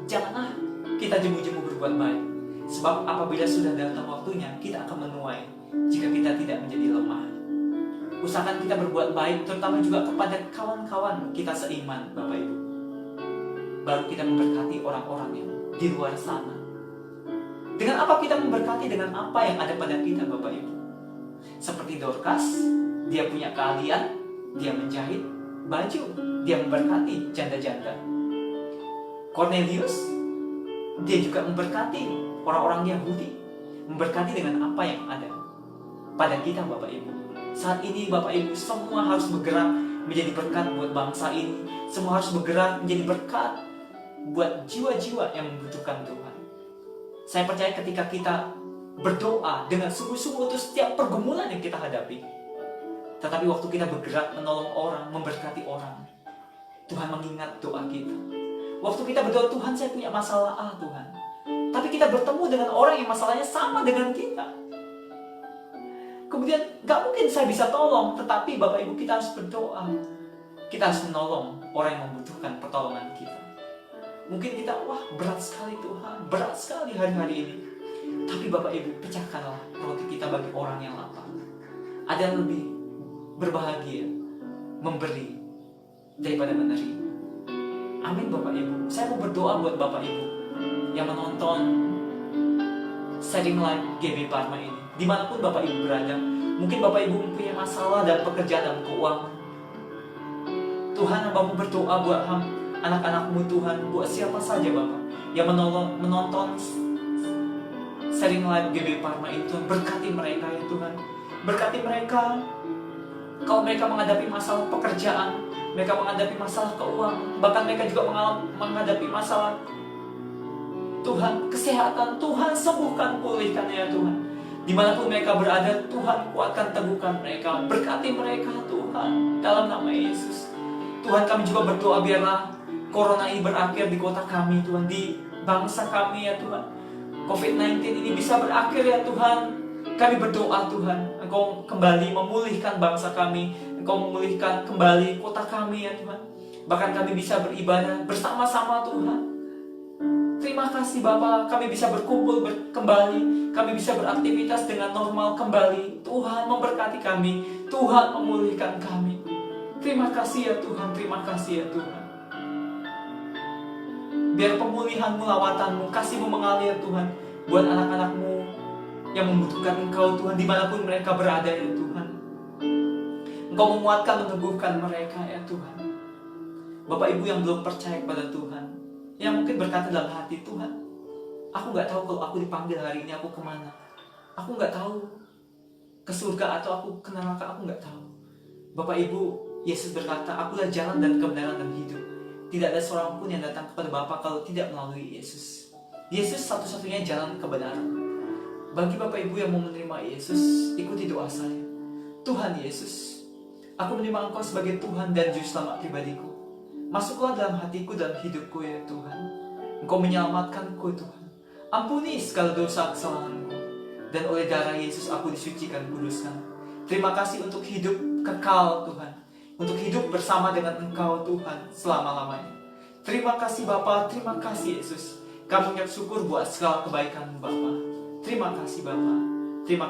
janganlah kita jemu-jemu berbuat baik. Sebab apabila sudah datang waktunya, kita akan menuai jika kita tidak menjadi lemah. Usahakan kita berbuat baik, terutama juga kepada kawan-kawan kita seiman, Bapak Ibu. Baru kita memberkati orang-orang yang di luar sana. Dengan apa kita memberkati? Dengan apa yang ada pada kita, Bapak Ibu. Seperti Dorcas, dia punya keahlian, dia menjahit baju, dia memberkati janda-janda. Cornelius, dia juga memberkati orang-orang Yahudi, memberkati dengan apa yang ada pada kita Bapak Ibu. Saat ini Bapak Ibu semua harus bergerak menjadi berkat buat bangsa ini. Semua harus bergerak menjadi berkat buat jiwa-jiwa yang membutuhkan Tuhan. Saya percaya ketika kita berdoa dengan sungguh-sungguh untuk setiap pergumulan yang kita hadapi, tetapi waktu kita bergerak menolong orang, memberkati orang, Tuhan mengingat doa kita. Waktu kita berdoa, Tuhan saya punya masalah A Tuhan, tapi kita bertemu dengan orang yang masalahnya sama dengan kita. Kemudian gak mungkin saya bisa tolong, tetapi Bapak Ibu kita harus berdoa. Kita harus menolong orang yang membutuhkan pertolongan kita. Mungkin kita, wah berat sekali Tuhan, berat sekali hari-hari ini. Tapi Bapak Ibu, pecahkanlah roti kita bagi orang yang lapar. Ada yang lebih berbahagia memberi daripada menerima. Amin Bapak Ibu. Saya mau berdoa buat Bapak Ibu yang menonton Sharing Live GB Parma ini. Dimanapun Bapak Ibu berada, mungkin Bapak Ibu mempunyai masalah dalam pekerjaan dan keuangan. Tuhan, hambamu berdoa buat anak-anakmu Tuhan, buat siapa saja Bapak yang menonton Sharing Live GB Parma itu. Berkati mereka ya Tuhan. Berkati mereka. Kalau mereka menghadapi masalah pekerjaan, mereka menghadapi masalah keuangan, bahkan mereka juga menghadapi masalah Tuhan kesehatan, Tuhan sembuhkan, pulihkan ya Tuhan. Dimanapun mereka berada, Tuhan kuatkan, teguhkan mereka. Berkati mereka Tuhan, dalam nama Yesus. Tuhan, kami juga berdoa biarlah Corona ini berakhir di kota kami Tuhan, di bangsa kami ya Tuhan. COVID-19 ini bisa berakhir ya Tuhan. Kami berdoa Tuhan, Engkau kembali memulihkan bangsa kami, Engkau memulihkan kembali kota kami ya Tuhan. Bahkan kami bisa beribadah bersama-sama Tuhan. Terima kasih Bapa, kami bisa berkumpul kembali, kami bisa beraktivitas dengan normal kembali. Tuhan memberkati kami, Tuhan memulihkan kami. Terima kasih ya Tuhan, terima kasih ya Tuhan. Biar pemulihan-Mu, lawatanmu, kasih-Mu mengalir Tuhan, buat anak-anak-Mu yang membutuhkan Engkau Tuhan, dimanapun mereka berada ya Tuhan. Engkau menguatkan, meneguhkan mereka ya Tuhan. Bapak Ibu yang belum percaya kepada Tuhan, yang mungkin berkata dalam hati, Tuhan, aku gak tahu kalau aku dipanggil hari ini aku kemana. Aku gak tahu ke surga atau aku ke neraka, aku gak tahu. Bapak Ibu, Yesus berkata, akulah jalan dan kebenaran dan hidup. Tidak ada seorang pun yang datang kepada Bapa kalau tidak melalui Yesus. Yesus satu-satunya jalan kebenaran. Bagi Bapak Ibu yang mau menerima Yesus, ikuti doa saya. Tuhan Yesus, aku menerima Engkau sebagai Tuhan dan Juru Selamat pribadiku. Masuklah dalam hatiku dan hidupku ya Tuhan. Engkau menyelamatkanku Tuhan. Ampuni segala dosa kesalahanku. Dan oleh darah Yesus aku disucikan, kuduskan. Terima kasih untuk hidup kekal Tuhan. Untuk hidup bersama dengan Engkau Tuhan selama-lamanya. Terima kasih Bapa, terima kasih Yesus. Kami mengucap syukur buat segala kebaikan Bapa. Terima kasih Bapa. Terima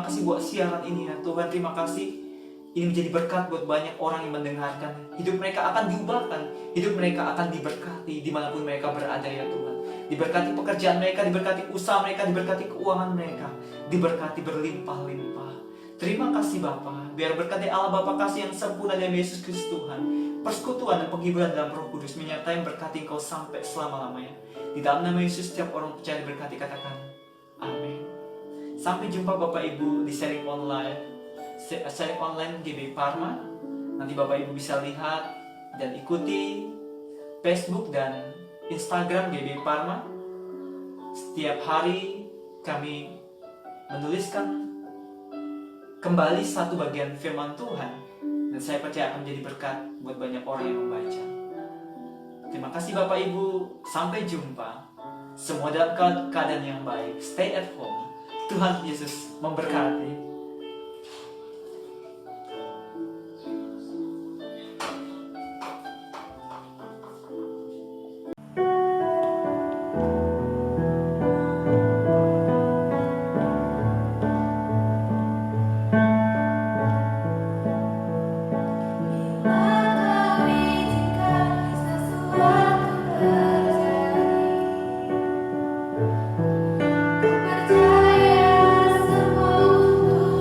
kasih buat siaran ini ya Tuhan. Terima kasih. Ini menjadi berkat buat banyak orang yang mendengarkan. Hidup mereka akan diubahkan. Hidup mereka akan diberkati dimanapun mereka berada ya Tuhan. Diberkati pekerjaan mereka, diberkati usaha mereka, diberkati keuangan mereka. Diberkati berlimpah-limpah. Terima kasih Bapa. Biar berkat dari Allah Bapa kasih yang sempurna dalam Yesus Kristus Tuhan, persekutuan dan penghiburan dalam Roh Kudus menyertai berkati Engkau sampai selama-lamanya. Di dalam nama Yesus setiap orang percaya diberkati, katakan amin. Sampai jumpa Bapak Ibu di sharing online GB Parma. Nanti Bapak Ibu bisa lihat dan ikuti Facebook dan Instagram GB Parma. Setiap hari kami menuliskan kembali satu bagian firman Tuhan, dan saya percaya akan menjadi berkat buat banyak orang yang membaca. Terima kasih Bapak Ibu, sampai jumpa. Semua dalam keadaan yang baik. Stay at home. Tuhan Yesus memberkati. Percaya semua untuk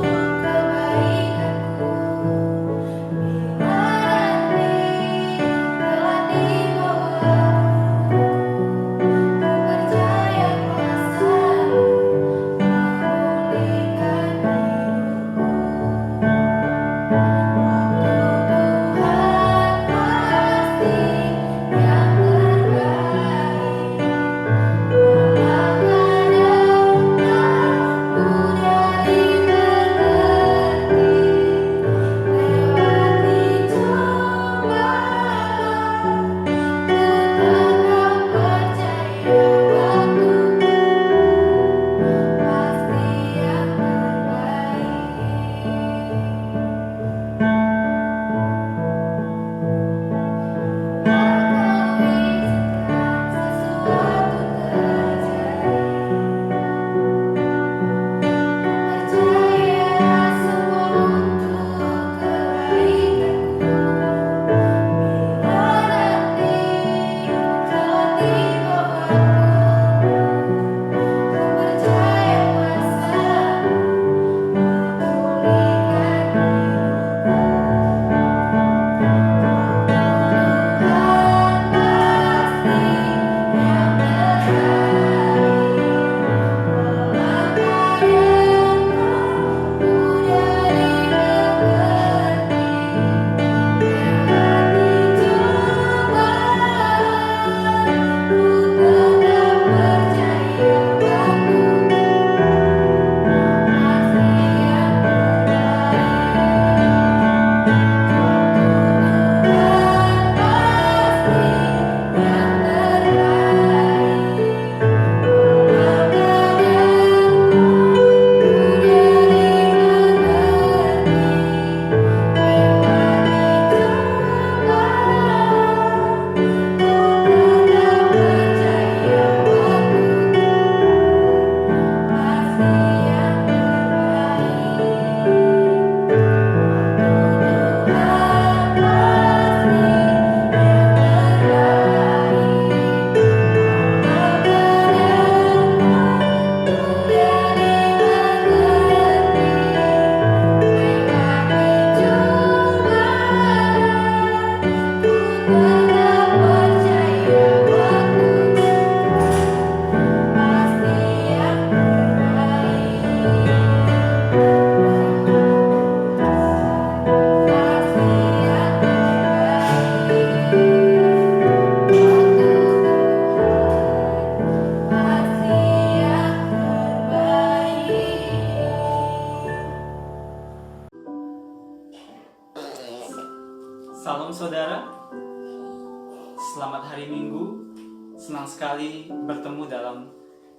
bertemu dalam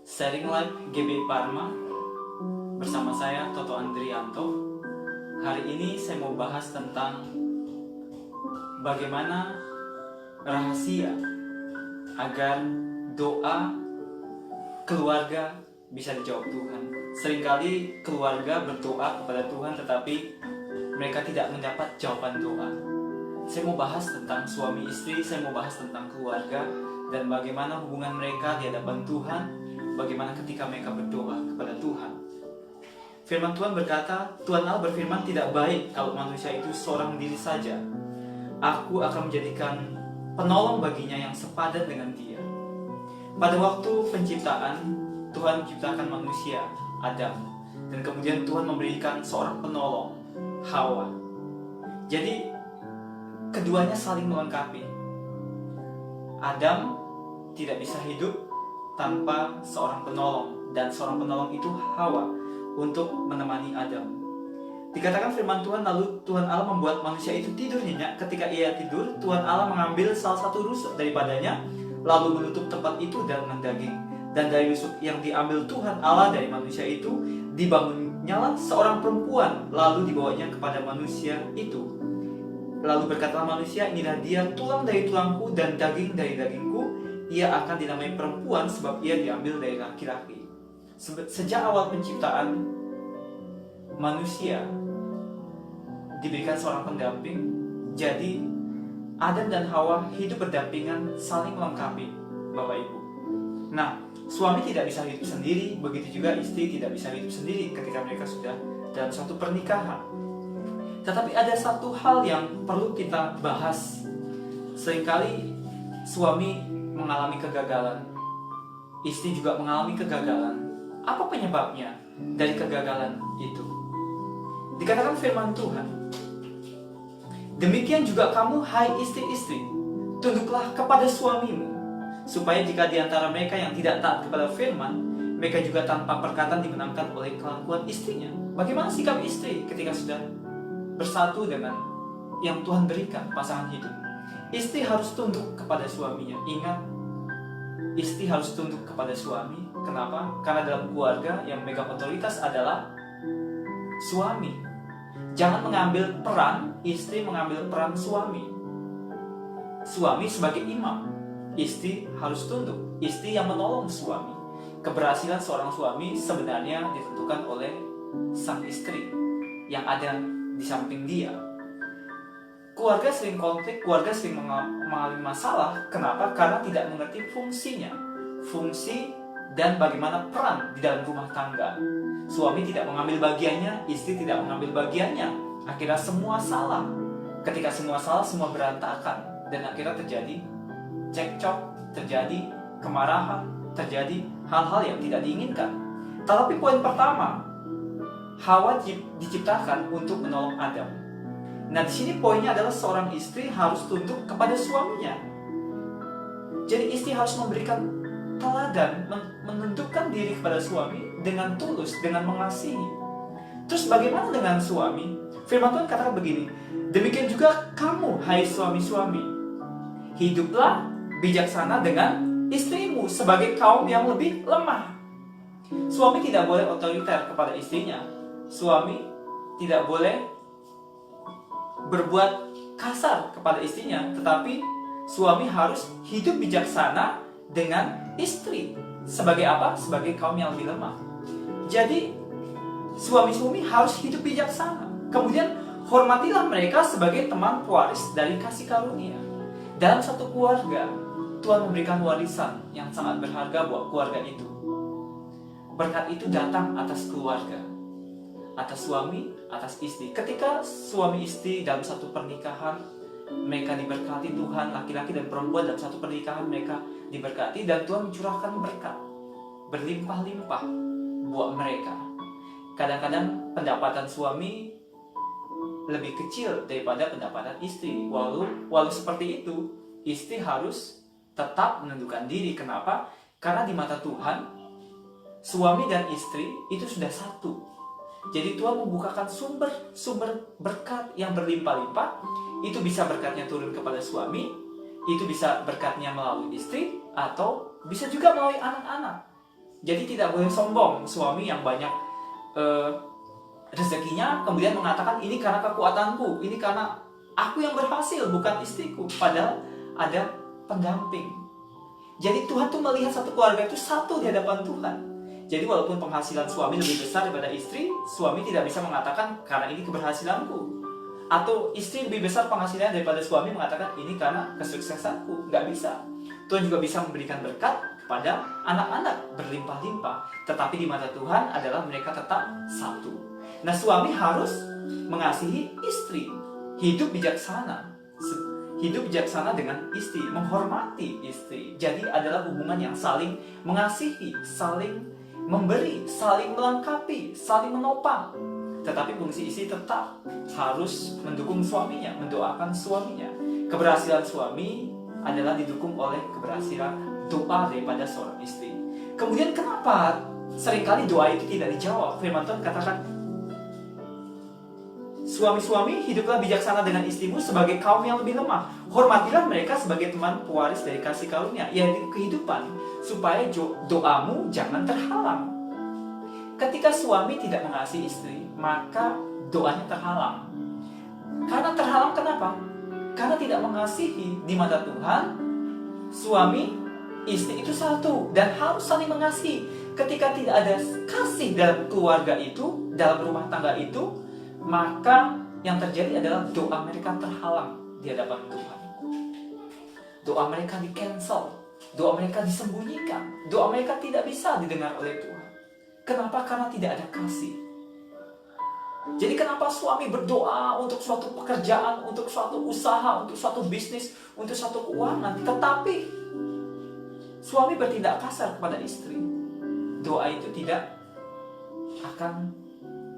Sharing Life GBI Parma bersama saya Toto Andrianto. Hari ini saya mau bahas tentang bagaimana rahasia agar doa keluarga bisa dijawab Tuhan. Seringkali keluarga berdoa kepada Tuhan tetapi mereka tidak mendapat jawaban doa. Saya mau bahas tentang suami istri, saya mau bahas tentang keluarga, dan bagaimana hubungan mereka di hadapan Tuhan, bagaimana ketika mereka berdoa kepada Tuhan. Firman Tuhan berkata, Tuhan Allah berfirman, tidak baik kalau manusia itu seorang diri saja. Aku akan menjadikan penolong baginya yang sepadan dengan dia. Pada waktu penciptaan, Tuhan menciptakan manusia, Adam, dan kemudian Tuhan memberikan seorang penolong, Hawa. Jadi keduanya saling melengkapi. Adam tidak bisa hidup tanpa seorang penolong, dan seorang penolong itu Hawa untuk menemani Adam. Dikatakan firman Tuhan, lalu Tuhan Allah membuat manusia itu tidur nyenyak. Ketika ia tidur, Tuhan Allah mengambil salah satu rusuk daripadanya, lalu menutup tempat itu dengan daging. Dan dari rusuk yang diambil Tuhan Allah dari manusia itu, dibangunnyalah seorang perempuan, lalu dibawanya kepada manusia itu. Lalu berkatalah manusia, inilah dia, tulang dari tulangku dan daging dari dagingku. Ia akan dinamai perempuan sebab ia diambil dari laki-laki. Sejak awal penciptaan, manusia diberikan seorang pendamping. Jadi Adam dan Hawa hidup berdampingan, saling melengkapi, Bapak Ibu. Nah, suami tidak bisa hidup sendiri, begitu juga istri tidak bisa hidup sendiri ketika mereka sudah dalam suatu pernikahan. Tetapi ada satu hal yang perlu kita bahas. Seringkali suami mengalami kegagalan, istri juga mengalami kegagalan. Apa penyebabnya dari kegagalan itu? Dikatakan firman Tuhan, demikian juga kamu, hai istri-istri, tunduklah kepada suamimu, supaya jika di antara mereka yang tidak taat kepada firman, mereka juga tanpa perkataan dimenangkan oleh kelakuan istrinya. Bagaimana sikap istri ketika sudah bersatu dengan yang Tuhan berikan, pasangan hidup? Istri harus tunduk kepada suaminya. Ingat, istri harus tunduk kepada suami. Kenapa? Karena dalam keluarga yang memegang otoritas adalah suami. Jangan mengambil peran istri, mengambil peran suami. Suami sebagai imam, istri harus tunduk. Istri yang menolong suami. Keberhasilan seorang suami sebenarnya ditentukan oleh sang istri yang ada di samping dia. Keluarga sering konflik, keluarga sering mengalami masalah. Kenapa? Karena tidak mengerti fungsinya, fungsi dan bagaimana peran di dalam rumah tangga. Suami tidak mengambil bagiannya, istri tidak mengambil bagiannya. Akhirnya semua salah. Ketika semua salah, semua berantakan, dan akhirnya terjadi cekcok, terjadi kemarahan, terjadi hal-hal yang tidak diinginkan. Tetapi poin pertama, Hawa diciptakan untuk menolong Adam. Nah, di sini poinnya adalah seorang istri harus tunduk kepada suaminya. Jadi istri harus memberikan teladan, menundukkan diri kepada suami dengan tulus, dengan mengasihi. Terus bagaimana dengan suami? Firman Tuhan katakan begini, demikian juga kamu, hai suami-suami, hiduplah bijaksana dengan istrimu sebagai kaum yang lebih lemah. Suami tidak boleh otoriter kepada istrinya. Suami tidak boleh berbuat kasar kepada istrinya, tetapi suami harus hidup bijaksana dengan istri. Sebagai apa? Sebagai kaum yang lebih lemah. Jadi suami-suami harus hidup bijaksana. Kemudian hormatilah mereka sebagai teman pewaris dari kasih karunia. Dalam satu keluarga, Tuhan memberikan warisan yang sangat berharga buat keluarga itu. Berkat itu datang atas keluarga, atas suami, atas istri. Ketika suami istri dalam satu pernikahan, mereka diberkati Tuhan, laki-laki dan perempuan dalam satu pernikahan mereka diberkati, dan Tuhan mencurahkan berkat berlimpah-limpah buat mereka. Kadang-kadang pendapatan suami lebih kecil daripada pendapatan istri. Walau seperti itu, istri harus tetap menundukkan diri. Kenapa? Karena di mata Tuhan, suami dan istri itu sudah satu. Jadi Tuhan membukakan sumber berkat yang berlimpah-limpah. Itu bisa berkatnya turun kepada suami, itu bisa berkatnya melalui istri, atau Bisa juga melalui anak-anak. Jadi tidak boleh sombong suami yang banyak rezekinya kemudian mengatakan ini karena kekuatanku, ini karena aku yang berhasil, bukan istriku. Padahal ada pendamping. Jadi Tuhan tuh melihat satu keluarga itu satu di hadapan Tuhan. Jadi walaupun penghasilan suami lebih besar daripada istri, suami tidak bisa mengatakan karena ini keberhasilanku. Atau istri lebih besar penghasilannya daripada suami mengatakan ini karena kesuksesanku. Nggak bisa. Tuhan juga bisa memberikan berkat kepada anak-anak berlimpah-limpah. Tetapi di mata Tuhan adalah mereka tetap satu. Nah, suami harus mengasihi istri. Hidup bijaksana. Hidup bijaksana dengan istri, menghormati istri. Jadi adalah hubungan yang saling mengasihi, saling memberi, saling melengkapi, saling menopang. Tetapi fungsi istri tetap harus mendukung suaminya, mendoakan suaminya. Keberhasilan suami adalah didukung oleh keberhasilan doa daripada seorang istri. Kemudian kenapa seringkali doa itu tidak dijawab? Firman Tuhan katakan, suami-suami, hiduplah bijaksana dengan istrimu sebagai kaum yang lebih lemah. Hormatilah mereka sebagai teman pewaris dari kasih karunia, yaitu kehidupan, supaya doamu jangan terhalang. Ketika suami tidak mengasihi istri, maka doanya terhalang. Karena terhalang kenapa? Karena tidak mengasihi. Di mata Tuhan, suami, istri itu satu dan harus saling mengasihi. Ketika tidak ada kasih dalam keluarga itu, dalam rumah tangga itu, maka yang terjadi adalah doa mereka terhalang di hadapan Tuhan. Doa mereka di-cancel, doa mereka disembunyikan, doa mereka tidak bisa didengar oleh Tuhan. Kenapa? Karena tidak ada kasih. Jadi kenapa suami berdoa untuk suatu pekerjaan, untuk suatu usaha, untuk suatu bisnis, untuk suatu keuangan, tetapi suami bertindak kasar kepada istri? Doa itu tidak akan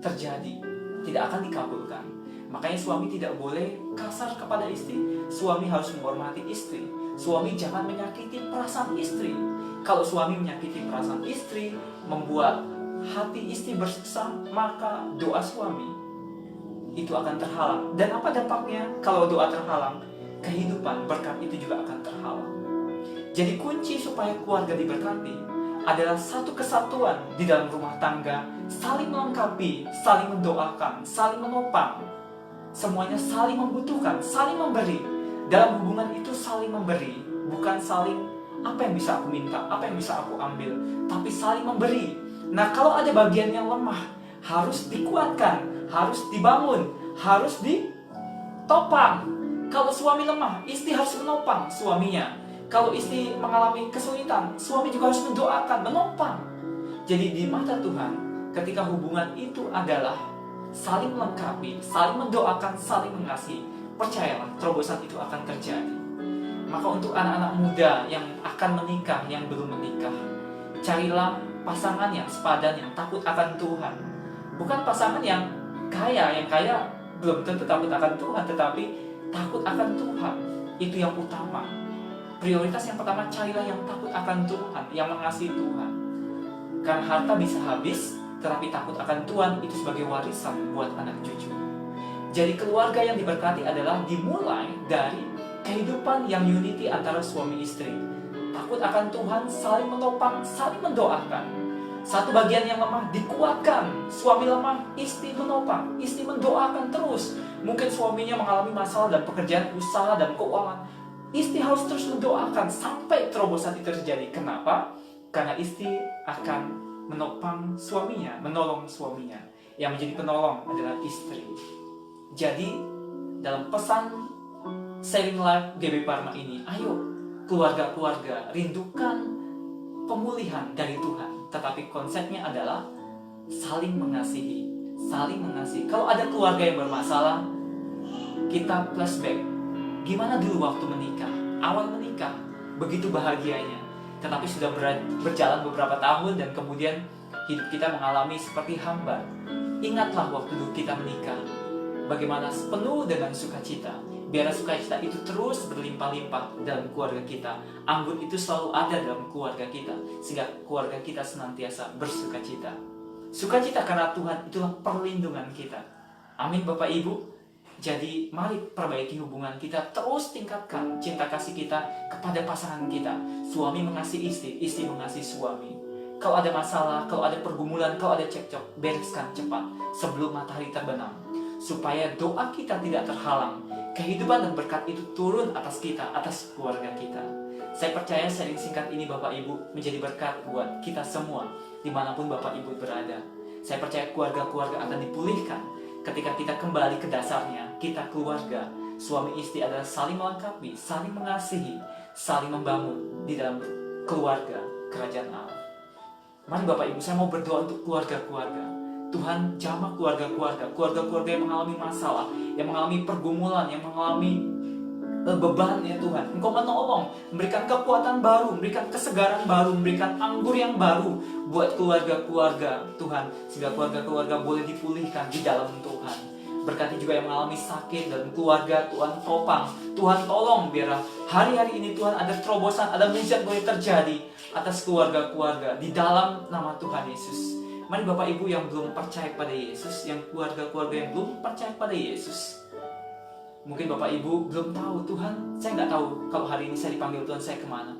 terjadi, tidak akan dikabulkan. Makanya suami tidak boleh kasar kepada istri. Suami harus menghormati istri. Suami jangan menyakiti perasaan istri. Kalau suami menyakiti perasaan istri, membuat hati istri bersiksa, maka doa suami itu akan terhalang. Dan apa dampaknya kalau doa terhalang? Kehidupan berkat itu juga akan terhalang. Jadi kunci supaya keluarga diberkati adalah satu kesatuan di dalam rumah tangga, saling melengkapi, saling mendoakan, saling menopang. Semuanya saling membutuhkan, saling memberi. Dalam hubungan itu saling memberi, bukan saling apa yang bisa aku minta, apa yang bisa aku ambil, tapi saling memberi. Nah, kalau ada bagian yang lemah, harus dikuatkan, harus dibangun, harus ditopang. Kalau suami lemah, istri harus menopang suaminya. Kalau istri mengalami kesulitan, suami juga harus mendoakan, menopang. Jadi di mata Tuhan, ketika hubungan itu adalah saling melengkapi, saling mendoakan, saling mengasihi, percayalah, terobosan itu akan terjadi. Maka untuk anak-anak muda yang akan menikah, yang belum menikah, carilah pasangan yang sepadan, yang takut akan Tuhan. Bukan pasangan yang kaya belum tentu takut akan Tuhan, tetapi takut akan Tuhan. Itu yang utama. Prioritas yang pertama, carilah yang takut akan Tuhan, yang mengasihi Tuhan. Karena harta bisa habis, tetapi takut akan Tuhan itu sebagai warisan buat anak cucu. Jadi keluarga yang diberkati adalah dimulai dari kehidupan yang unity antara suami istri. Takut akan Tuhan, saling menopang, saling mendoakan. Satu bagian yang lemah dikuatkan. Suami lemah, istri menopang, istri mendoakan terus. Mungkin suaminya mengalami masalah dalam pekerjaan, usaha, dan keuangan. Istri harus terus mendoakan sampai terobosan itu terjadi. Kenapa? Karena istri akan menopang suaminya, menolong suaminya. Yang menjadi penolong adalah istri. Jadi, dalam pesan Sharing Life GB Parma ini, ayo keluarga-keluarga rindukan pemulihan dari Tuhan. Tetapi konsepnya adalah saling mengasihi, saling mengasihi. Kalau ada keluarga yang bermasalah, kita flashback. Gimana dulu waktu menikah? Awal menikah, begitu bahagianya. Tetapi sudah berjalan beberapa tahun dan kemudian hidup kita mengalami seperti hambar. Ingatlah waktu dulu kita menikah, bagaimana penuh dengan sukacita. Biar sukacita itu terus berlimpah-limpah dalam keluarga kita. Anggur itu selalu ada dalam keluarga kita, sehingga keluarga kita senantiasa bersukacita. Sukacita karena Tuhan itulah perlindungan kita. Amin Bapak Ibu. Jadi mari perbaiki hubungan kita, terus tingkatkan cinta kasih kita kepada pasangan kita. Suami mengasihi istri, istri mengasihi suami. Kalau ada masalah, kalau ada pergumulan, kalau ada cekcok, bereskan cepat sebelum matahari terbenam. Supaya doa kita tidak terhalang. Kehidupan dan berkat itu turun atas kita, atas keluarga kita. Saya percaya sharing singkat ini Bapak Ibu menjadi berkat buat kita semua, dimanapun Bapak Ibu berada. Saya percaya keluarga-keluarga akan dipulihkan ketika kita kembali ke dasarnya. Kita keluarga, suami istri adalah saling melengkapi, saling mengasihi, saling membangun di dalam keluarga kerajaan Allah. Mari Bapak Ibu, saya mau berdoa untuk keluarga-keluarga. Tuhan jamah keluarga-keluarga, keluarga-keluarga yang mengalami masalah, yang mengalami pergumulan, yang mengalami beban ya Tuhan. Engkau menolong, memberikan kekuatan baru, memberikan kesegaran baru, memberikan anggur yang baru buat keluarga-keluarga Tuhan, sehingga keluarga-keluarga boleh dipulihkan di dalam Tuhan. Berkati juga yang mengalami sakit dalam keluarga, Tuhan topang, Tuhan tolong biar hari-hari ini Tuhan ada terobosan, ada mujizat boleh terjadi atas keluarga-keluarga di dalam nama Tuhan Yesus. Mari Bapak Ibu yang belum percaya pada Yesus, yang keluarga-keluarga yang belum percaya pada Yesus, mungkin Bapak Ibu belum tahu, Tuhan, saya nggak tahu kalau hari ini saya dipanggil Tuhan, saya kemana.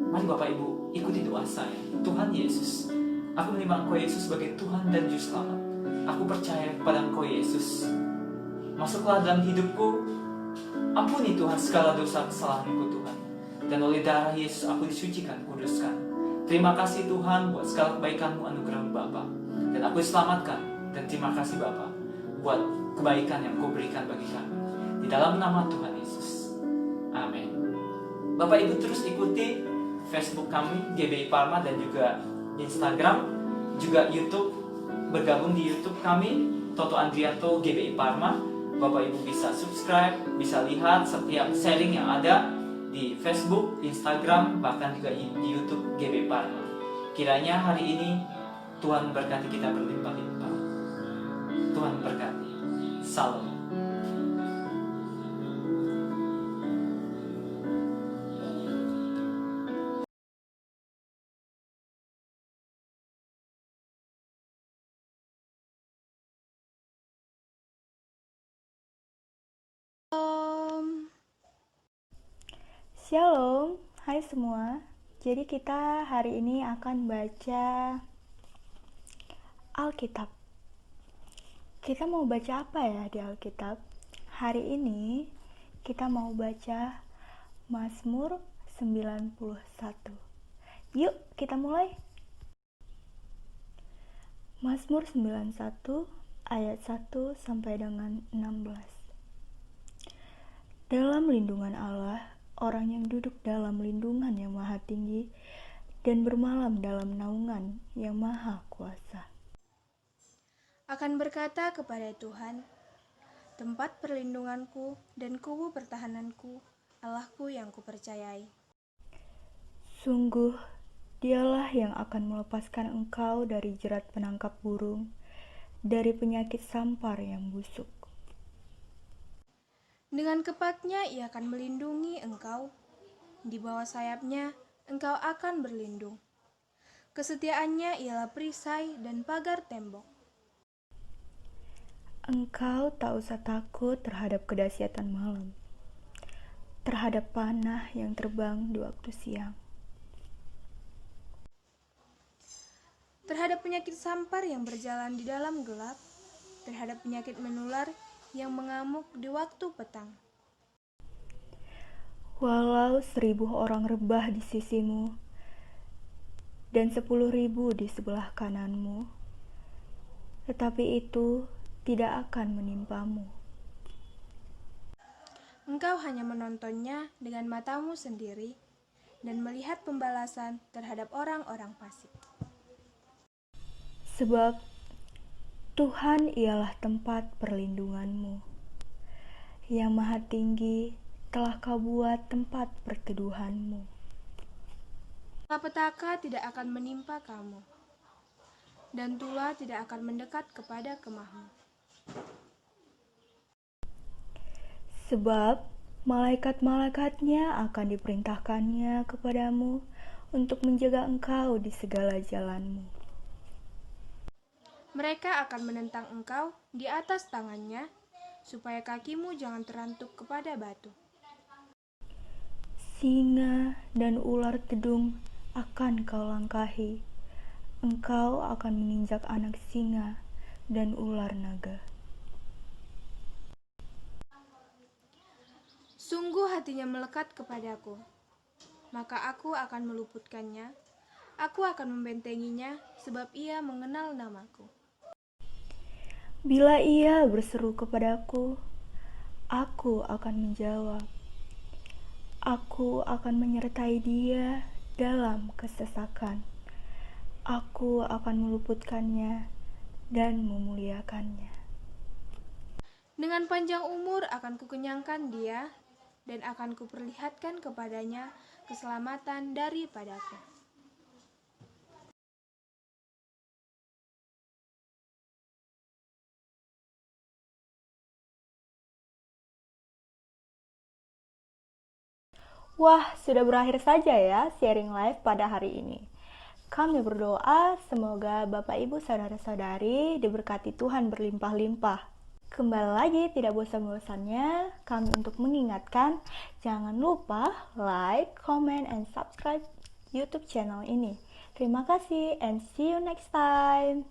Mari Bapak Ibu ikuti doa saya. Tuhan Yesus, aku menerima Engkau Yesus sebagai Tuhan dan Juru Selamat. Aku percaya kepada Engkau Yesus. Masuklah dalam hidupku. Ampuni Tuhan segala dosa kesalahanku Tuhan. Dan oleh darah Yesus aku disucikan, kuduskan. Terima kasih Tuhan buat segala kebaikan-Mu, anugerah Bapa. Dan aku diselamatkan. Dan terima kasih Bapa buat kebaikan yang Kau berikan bagi kami. Di dalam nama Tuhan Yesus. Amin. Bapak Ibu terus ikuti Facebook kami, GBI Parma, dan juga Instagram, juga YouTube. Bergabung di YouTube kami, Toto Andrianto GBI Parma. Bapak Ibu bisa subscribe, bisa lihat setiap sharing yang ada di Facebook, Instagram, bahkan juga di YouTube GBI Parma. Kiranya hari ini Tuhan berkati kita berlimpah-limpah. Tuhan berkati. Salam. Shalom, hai semua. Jadi kita hari ini akan baca Alkitab. Kita mau baca apa ya di Alkitab? Hari ini kita mau baca Mazmur 91. Yuk kita mulai. Mazmur 91 ayat 1 sampai dengan 16. Dalam lindungan Allah, orang yang duduk dalam lindungan yang maha tinggi dan bermalam dalam naungan yang maha kuasa akan berkata kepada Tuhan, tempat perlindunganku dan kubu pertahananku, Allahku yang kupercayai. Sungguh, Dialah yang akan melepaskan engkau dari jerat penangkap burung, dari penyakit sampar yang busuk. Dengan kepatnya ia akan melindungi engkau, di bawah sayapnya engkau akan berlindung. Kesetiaannya ialah perisai dan pagar tembok. Engkau tak usah takut terhadap kedahsyatan malam, terhadap panah yang terbang di waktu siang, terhadap penyakit sampar yang berjalan di dalam gelap, terhadap penyakit menular yang mengamuk di waktu petang. Walau 1.000 orang rebah di sisimu dan 10.000 di sebelah kananmu, tetapi itu tidak akan menimpamu. Engkau hanya menontonnya dengan matamu sendiri dan melihat pembalasan terhadap orang-orang fasik. Sebab Tuhan ialah tempat perlindunganmu, yang maha tinggi telah kau buat tempat perteduhanmu. Malapetaka tidak akan menimpa kamu, dan tula tidak akan mendekat kepada kemahmu. Sebab malaikat-malaikatnya akan diperintahkannya kepadamu untuk menjaga engkau di segala jalanmu. Mereka akan menentang engkau di atas tangannya, supaya kakimu jangan terantuk kepada batu. Singa dan ular kedung akan kau langkahi. Engkau akan menginjak anak singa dan ular naga. Sungguh hatinya melekat kepadaku, maka aku akan meluputkannya. Aku akan membentenginya, sebab ia mengenal namaku. Bila ia berseru kepadaku, aku akan menjawab. Aku akan menyertai dia dalam kesesakan. Aku akan meluputkannya dan memuliakannya. Dengan panjang umur akan kukenyangkan dia, dan akan kuperlihatkan kepadanya keselamatan daripadaku. Wah, sudah berakhir saja ya sharing live pada hari ini. Kami berdoa semoga Bapak Ibu Saudara-saudari diberkati Tuhan berlimpah-limpah. Kembali lagi tidak bosan-bosannya kami untuk mengingatkan, jangan lupa like, comment, and subscribe YouTube channel ini. Terima kasih and see you next time.